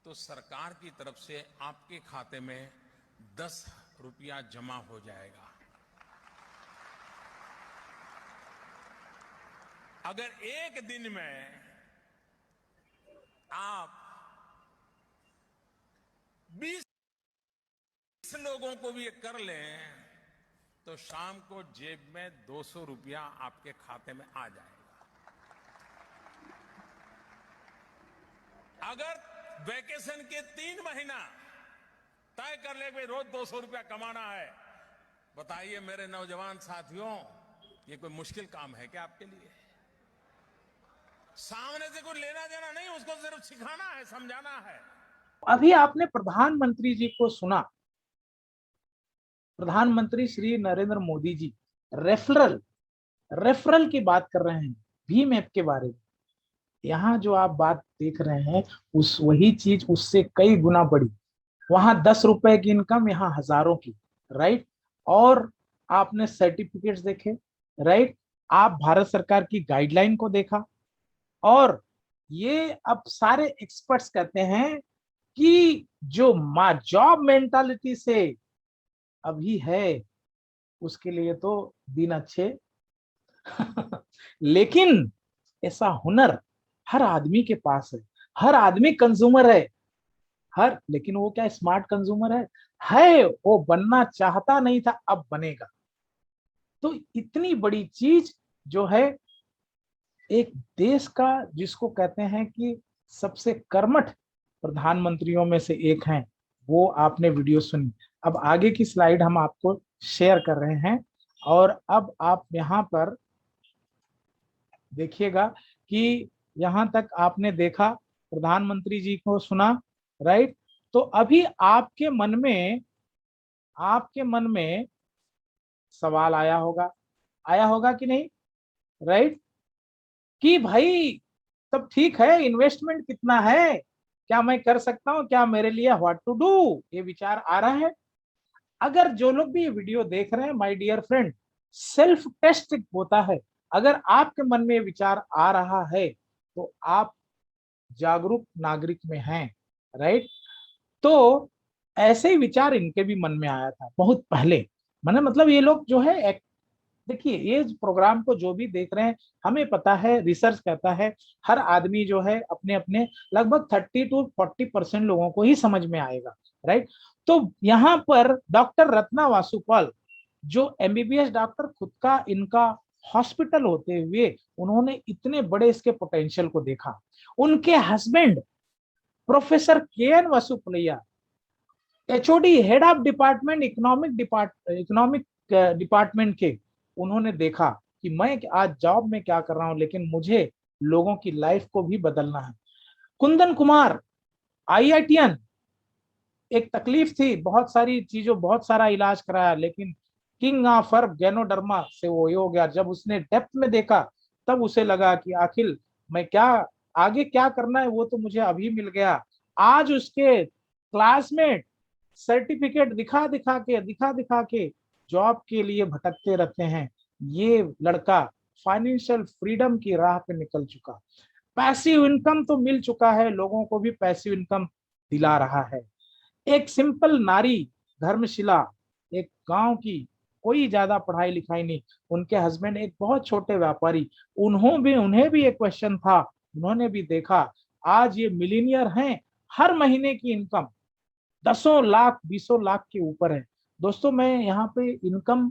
तो सरकार की तरफ से आपके खाते में 10 रुपया जमा हो जाएगा। अगर एक दिन में आप 20 लोगों को भी ये कर लें तो शाम को जेब में 200 रुपया आपके खाते में आ जाएगा। अगर वैकेशन के 3 महीना तय कर ले भाई रोज 200 रुपया कमाना है, बताइए मेरे नौजवान साथियों, ये कोई मुश्किल काम है क्या आपके लिए? सामने से कोई लेना देना नहीं, उसको सिर्फ सिखाना है, समझाना है। अभी आपने प्रधानमंत्री जी को सुना, प्रधानमंत्री श्री नरेंद्र मोदी जी रेफरल की बात कर रहे हैं, भीम ऐप के बारे में। यहाँ जो आप बात देख रहे हैं उस वही चीज उससे कई गुना बड़ी। वहां 10 रुपए की इनकम, यहाँ हजारों की, राइट। और आपने सर्टिफिकेट्स देखे, राइट। आप भारत सरकार की गाइडलाइन को देखा, और ये अब सारे एक्सपर्ट्स कहते हैं कि जो जॉब मेंटालिटी से अभी है उसके लिए तो दिन अच्छे लेकिन ऐसा हुनर हर आदमी के पास है। हर आदमी कंज्यूमर है, लेकिन वो क्या स्मार्ट कंज्यूमर है वो बनना चाहता नहीं था, अब बनेगा। तो इतनी बड़ी चीज जो है, एक देश का जिसको कहते हैं कि सबसे कर्मठ प्रधानमंत्रियों में से एक हैं, वो आपने वीडियो सुनी। अब आगे की स्लाइड हम आपको शेयर कर रहे हैं, और अब आप यहाँ पर देखिएगा कि यहाँ तक आपने देखा, प्रधानमंत्री जी को सुना, राइट। तो अभी आपके मन में सवाल आया होगा कि नहीं, राइट, कि भाई तब ठीक है, इन्वेस्टमेंट कितना है, क्या मैं कर सकता हूं, क्या मेरे लिए व्हाट टू डू, ये विचार आ रहा है। अगर जो लोग भी ये वीडियो देख रहे हैं, my dear friend, self test होता है। अगर आपके मन में ये विचार आ रहा है तो आप जागरूक नागरिक में हैं, राइट। तो ऐसे ही विचार इनके भी मन में आया था बहुत पहले। मैंने मतलब ये लोग जो है, देखिए ये प्रोग्राम को जो भी देख रहे हैं, हमें पता है, रिसर्च कहता है हर आदमी जो है अपने अपने लगभग 30 to 40% लोगों को ही समझ में आएगा, राइट। तो यहाँ पर डॉक्टर रत्ना वासुपाल, जो एमबीबीएस डॉक्टर, खुद का इनका हॉस्पिटल होते हुए उन्होंने इतने बड़े इसके पोटेंशियल को देखा। उनके husband professor K N Vasupalaiah, HOD, head of department economic department के, उन्होंने देखा कि मैं आज जॉब में क्या कर रहा हूं, लेकिन मुझे लोगों की लाइफ को भी बदलना है। कुंदन कुमार, आईआईटीएन, एक तकलीफ थी, बहुत सारी चीजों, बहुत सारा इलाज कराया, लेकिन किंग ऑफ अर्ब गैनोडर्मा से वो ये हो गया। जब उसने डेप्थ में देखा तब उसे लगा कि आखिर मैं क्या आगे क्या करना है, वो तो मुझे अभी मिल गया। आज उसके क्लासमेट सर्टिफिकेट दिखा दिखा के जॉब के लिए भटकते रहते हैं। ये लड़का फाइनेंशियल फ्रीडम की राह पे निकल चुका, पैसिव इनकम तो मिल चुका है, लोगों को भी पैसिव इनकम दिला रहा है। एक सिंपल नारी, धर्मशिला, एक गांव की, कोई ज्यादा पढ़ाई लिखाई नहीं, उनके हस्बैंड एक बहुत छोटे व्यापारी, उन्हें भी एक क्वेश्चन था, उन्होंने भी देखा, आज ये मिलीनियर हैं। हर महीने की इनकम 10 लाख 20 लाख के ऊपर है। दोस्तों मैं यहाँ पे इनकम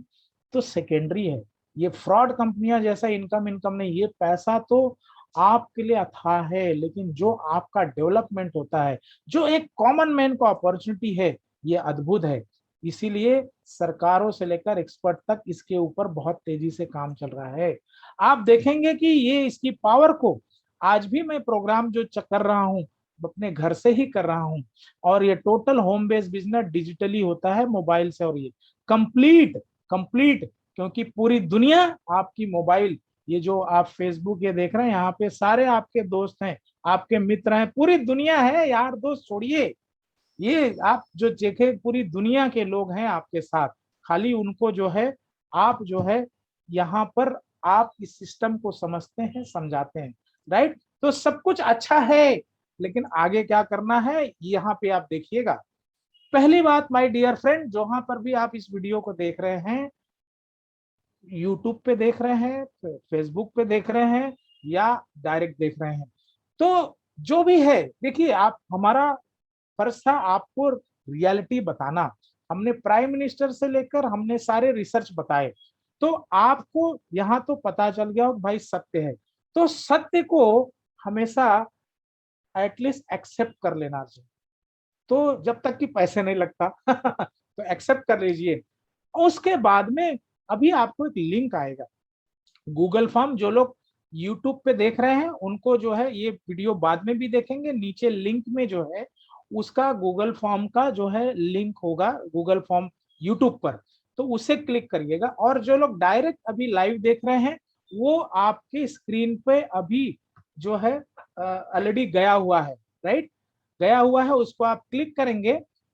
तो सेकेंडरी है, ये फ्रॉड कंपनियां जैसा इनकम नहीं, ये पैसा तो आपके लिए अथाह है, लेकिन जो आपका डेवलपमेंट होता है, जो एक कॉमन मैन को अपॉर्चुनिटी है, ये अद्भुत है। इसीलिए सरकारों से लेकर एक्सपर्ट तक इसके ऊपर बहुत तेजी से काम चल रहा है। आप देखेंगे कि ये इसकी पावर को, आज भी मैं प्रोग्राम जो कर रहा हूँ अपने घर से ही कर रहा हूँ, और ये total home based business digitally होता है मोबाइल से, और ये कंप्लीट कंप्लीट, क्योंकि पूरी दुनिया आपकी मोबाइल, ये जो आप फेसबुक ये देख रहे हैं, यहाँ पे सारे आपके दोस्त हैं, आपके मित्र हैं, पूरी दुनिया है यार, दोस्त छोड़िए, ये आप जो देखे पूरी दुनिया के लोग हैं आपके साथ। खाली उनको जो है, आप जो है यहाँ पर आप इस सिस्टम को समझते हैं, समझाते हैं, राइट। तो सब कुछ अच्छा है, लेकिन आगे क्या करना है यहाँ पे आप देखिएगा। पहली बात माय डियर फ्रेंड, जहां पर भी आप इस वीडियो को देख रहे हैं, यूट्यूब पे देख रहे हैं, फेसबुक पे देख रहे हैं, या डायरेक्ट देख रहे हैं, तो जो भी है, देखिए आप, हमारा फर्ज था आपको रियलिटी बताना। हमने प्राइम मिनिस्टर से लेकर हमने सारे रिसर्च बताए, तो आपको यहाँ तो पता चल गया भाई सत्य है। तो सत्य को हमेशा एटलीस्ट एक्सेप्ट कर लेना चाहिए। तो जब तक कि पैसे नहीं लगता तो एक्सेप्ट कर लीजिए। उसके बाद में अभी आपको एक लिंक आएगा गूगल फॉर्म। जो लोग यूट्यूब पे देख रहे हैं उनको जो है ये वीडियो बाद में भी देखेंगे, नीचे लिंक में जो है उसका गूगल फॉर्म का जो है लिंक होगा, गूगल फॉर्म यूट्यूब पर, तो उसे क्लिक करिएगा। और जो लोग डायरेक्ट अभी लाइव देख रहे हैं वो आपके स्क्रीन पे अभी जो है ऑलरेडी गया हुआ है, राइट, गया हुआ है, उसको आप क्लिक करेंगे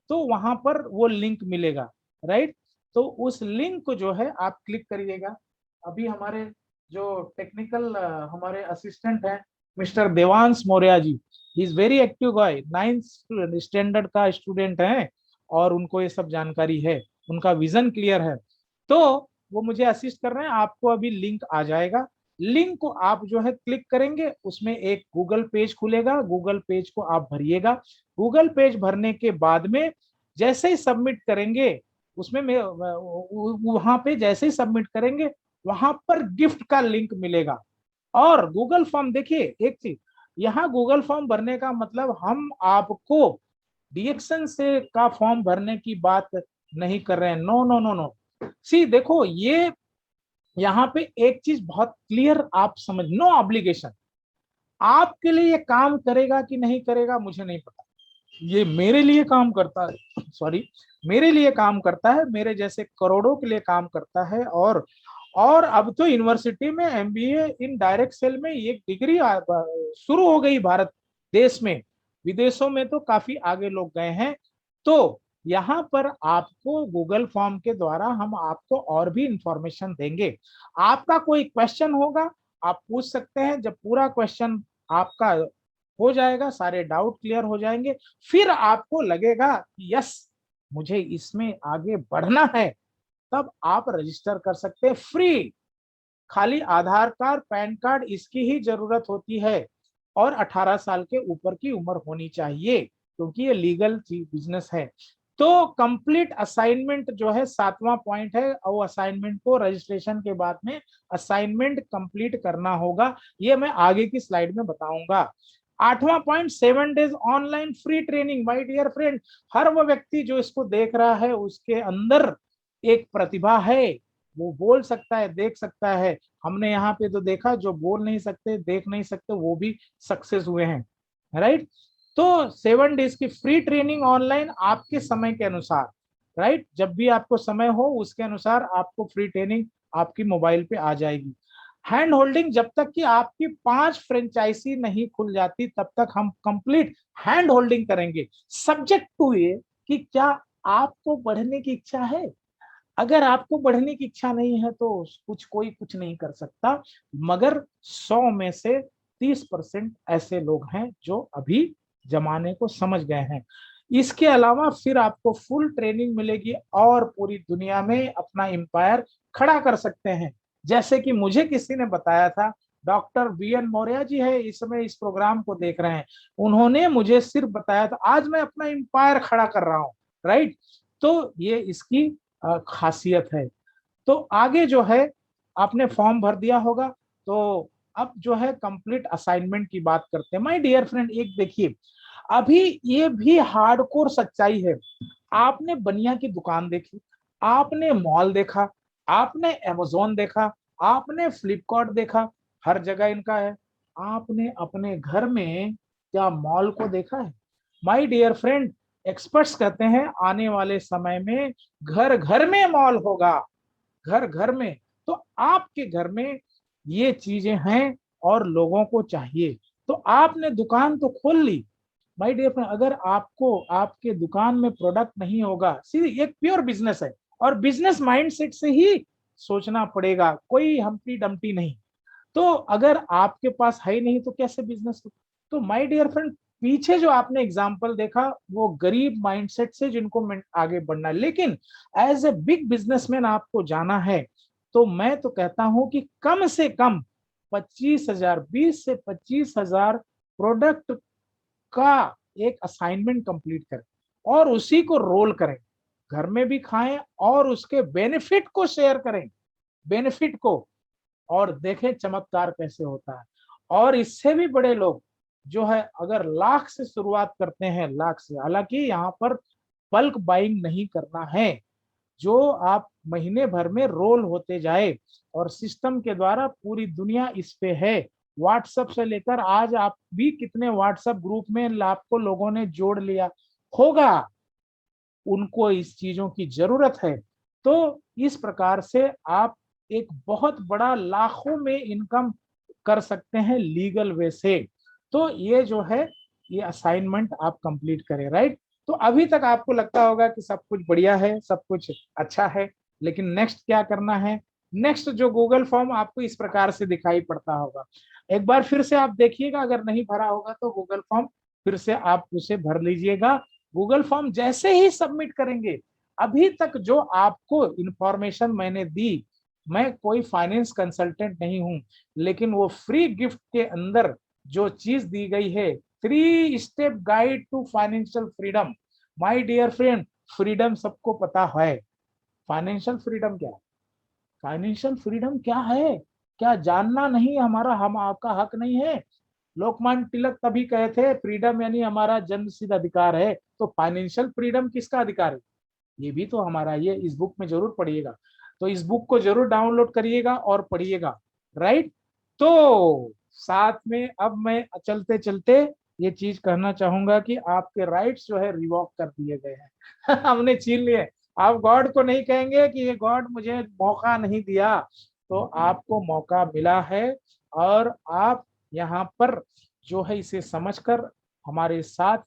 तो वहां पर वो लिंक मिलेगा, राइट। तो उस लिंक को जो है आप क्लिक करिएगा। अभी हमारे जो टेक्निकल हमारे असिस्टेंट हैं mister Devansh Maurya ji, he is very active guy, 9th standard का स्टूडेंट है और उनको ये सब जानकारी है, उनका विजन क्लियर है। तो वो मुझे असिस्ट कर रहे हैं। आपको अभी लिंक आ जाएगा, लिंक को आप जो है क्लिक करेंगे, उसमें एक गूगल पेज खुलेगा, गूगल पेज को आप भरिएगा। गूगल पेज भरने के बाद में जैसे ही सबमिट करेंगे, उसमें वहां पे जैसे ही सबमिट करेंगे वहां पर गिफ्ट का लिंक मिलेगा। और गूगल फॉर्म देखिए एक चीज, यहाँ गूगल फॉर्म भरने का मतलब हम आपको डीएक्शन से का फॉर्म भरने की बात नहीं कर रहे हैं, नो नो नो नो। सी देखो ये यहाँ पे एक चीज बहुत क्लियर आप समझ, नो ऑब्लिगेशन। आपके लिए ये काम करेगा कि नहीं करेगा मुझे नहीं पता, ये मेरे लिए काम करता है, सॉरी, मेरे लिए काम करता है, मेरे जैसे करोड़ों के लिए काम करता है। और अब तो यूनिवर्सिटी में एमबीए इन डायरेक्ट सेल में एक डिग्री शुरू हो गई भारत देश में, विदेशों में तो काफी आगे लोग गए हैं। तो यहाँ पर आपको गूगल फॉर्म के द्वारा हम आपको और भी इंफॉर्मेशन देंगे। आपका कोई क्वेश्चन होगा आप पूछ सकते हैं, जब पूरा क्वेश्चन आपका हो जाएगा, सारे डाउट क्लियर हो जाएंगे, फिर आपको लगेगा कि यस मुझे इसमें आगे बढ़ना है, तब आप रजिस्टर कर सकते हैं फ्री। खाली आधार कार्ड पैन कार्ड इसकी ही जरूरत होती है और 18 साल के ऊपर की उम्र होनी चाहिए, क्योंकि ये लीगल बिजनेस है। तो कंप्लीट असाइनमेंट जो है 7वां पॉइंट है, और असाइनमेंट को रजिस्ट्रेशन के बाद में असाइनमेंट कंप्लीट करना होगा, ये मैं आगे की स्लाइड में बताऊंगा। 8वां point 7 days online free training. My dear friend, हर वो व्यक्ति जो इसको देख रहा है उसके अंदर एक प्रतिभा है, वो बोल सकता है, देख सकता है। हमने यहाँ पे तो देखा जो बोल नहीं सकते देख नहीं सकते वो भी सक्सेस हुए हैं, राइट। तो 7 डेज की फ्री ट्रेनिंग ऑनलाइन आपके समय के अनुसार, राइट, जब भी आपको समय हो उसके अनुसार आपको फ्री ट्रेनिंग आपकी मोबाइल पे आ जाएगी। हैंड होल्डिंग, जब तक कि आपकी 5 फ्रेंचाइजी नहीं खुल जाती तब तक हम कंप्लीट हैंड होल्डिंग करेंगे, सब्जेक्ट टू ये कि क्या आपको बढ़ने की इच्छा है। अगर आपको बढ़ने की इच्छा नहीं है तो कोई कुछ नहीं कर सकता। मगर 100 में से 30% ऐसे लोग हैं जो अभी जमाने को समझ गए हैं। इसके अलावा फिर आपको फुल ट्रेनिंग मिलेगी और पूरी दुनिया में अपना एम्पायर खड़ा कर सकते हैं। जैसे कि मुझे किसी ने बताया था, डॉक्टर बीएन मौर्य जी है इस समय इस प्रोग्राम को देख रहे हैं, उन्होंने मुझे सिर्फ बताया था, आज मैं अपना एम्पायर खड़ा कर रहा हूँ, राइट। तो ये इसकी खासियत है। तो आगे जो है आपने फॉर्म भर दिया होगा, तो अब जो है कंप्लीट असाइनमेंट की बात करते हैं। माय डियर फ्रेंड, एक देखिए अभी ये भी हार्डकोर सच्चाई है। आपने बनिया की दुकान देखी, आपने मॉल देखा, आपने अमेज़न देखा, आपने फ्लिपकार्ट देखा, हर जगह इनका है। आपने अपने घर में क्या मॉल को देखा है? माय डियर फ्रेंड, एक्सपर्ट्स कहते हैं आने वाले समय में घर घर में मॉल होगा, घर घर में। तो आपके घर में ये चीजें हैं और लोगों को चाहिए, तो आपने दुकान तो खोल ली। माय डियर फ्रेंड, अगर आपको आपके दुकान में प्रोडक्ट नहीं होगा, सीधी एक प्योर बिजनेस है और बिजनेस माइंडसेट से ही सोचना पड़ेगा, कोई हम्पटी डम्पटी नहीं। तो अगर आपके पास है ही नहीं तो कैसे बिजनेस हो? तो माय डियर फ्रेंड, पीछे जो आपने एग्जांपल देखा वो गरीब माइंडसेट से जिनको आगे बढ़ना है, लेकिन एज ए बिग बिजनेसमैन आपको जाना है, तो मैं तो कहता हूं कि कम से कम 25,000, 20 से 25,000 प्रोडक्ट का एक असाइनमेंट कंप्लीट करें और उसी को रोल करें, घर में भी खाएं और उसके बेनिफिट को शेयर करें, बेनिफिट को, और देखें चमत्कार कैसे होता है। और इससे भी बड़े लोग जो है अगर लाख से शुरुआत करते हैं, लाख से, हालांकि यहाँ पर बल्क बाइंग नहीं करना है, जो आप महीने भर में रोल होते जाए, और सिस्टम के द्वारा पूरी दुनिया इस पे है। व्हाट्सएप से लेकर आज आप भी कितने व्हाट्सएप ग्रुप में आपको लोगों ने जोड़ लिया होगा, उनको इस चीजों की जरूरत है। तो इस प्रकार से आप एक बहुत बड़ा लाखों में इनकम कर सकते हैं लीगल वे से। तो ये जो है, ये असाइनमेंट आप कंप्लीट करें, राइट। तो अभी तक आपको लगता होगा कि सब कुछ बढ़िया है, सब कुछ अच्छा है, लेकिन नेक्स्ट क्या करना है? नेक्स्ट जो गूगल फॉर्म आपको इस प्रकार से दिखाई पड़ता होगा, एक बार फिर से आप देखिएगा, अगर नहीं भरा होगा तो गूगल फॉर्म फिर से आप उसे भर लीजिएगा। गूगल फॉर्म जैसे ही सबमिट करेंगे, अभी तक जो आपको इंफॉर्मेशन मैंने दी, मैं कोई फाइनेंस कंसल्टेंट नहीं हूं, लेकिन वो फ्री गिफ्ट के अंदर जो चीज दी गई है, 3 step guide to financial freedom. My dear friend, freedom सबको पता है, फाइनेंशियल फ्रीडम क्या है? फाइनेंशियल फ्रीडम क्या है? क्या जानना नहीं हमारा, हम आपका हक नहीं है? लोकमान्य तिलक तभी कहे थे फ्रीडम यानी हमारा जन्मसिद्ध अधिकार है, तो फाइनेंशियल फ्रीडम किसका अधिकार है? ये भी तो हमारा, ये इस बुक में जरूर पढ़िएगा। तो इस बुक को जरूर डाउनलोड करिएगा और पढ़िएगा, राइट। तो साथ में अब मैं चलते चलते ये चीज कहना चाहूंगा कि आपके राइट्स जो है रिवॉक कर दिए गए हैं। हमने छीन लिए। आप गॉड को नहीं कहेंगे कि ये गॉड मुझे मौका नहीं दिया, तो आपको मौका मिला है, और आप यहाँ पर जो है इसे समझकर हमारे साथ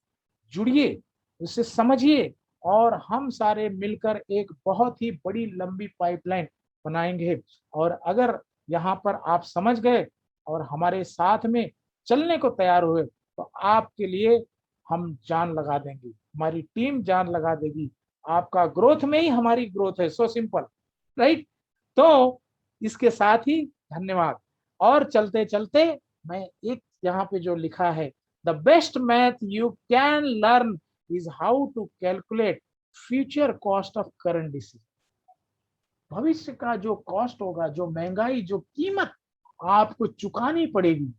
जुड़िए, उसे समझिए, और हम सारे मिलकर एक बहुत ही बड़ी लंबी पाइपलाइन बनाएंगे। और अगर यहाँ पर आप समझ गए और हमारे साथ में चलने को तैयार हुए, तो आपके लिए हम जान लगा देंगे, हमारी टीम जान लगा देगी। आपका ग्रोथ में ही हमारी ग्रोथ है, सो सिंपल, राइट। तो इसके साथ ही धन्यवाद। और चलते चलते मैं एक यहाँ पे जो लिखा है, the best math you can learn is how to calculate future cost of current decision. भविष्य का जो कॉस्ट होगा, जो महंगाई, जो कीमत आपको चुकानी पड़ेगी,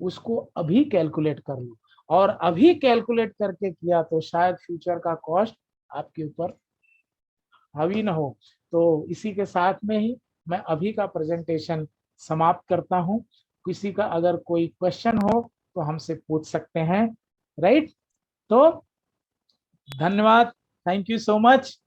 उसको अभी कैलकुलेट कर लो, और अभी कैलकुलेट करके किया तो शायद फ्यूचर का कॉस्ट आपके ऊपर हावी ना हो। तो इसी के साथ में ही मैं अभी का प्रेजेंटेशन समाप्त करता हूं। किसी का अगर कोई क्वेश्चन हो तो हमसे पूछ सकते हैं, राइट। तो धन्यवाद, थैंक यू सो मच।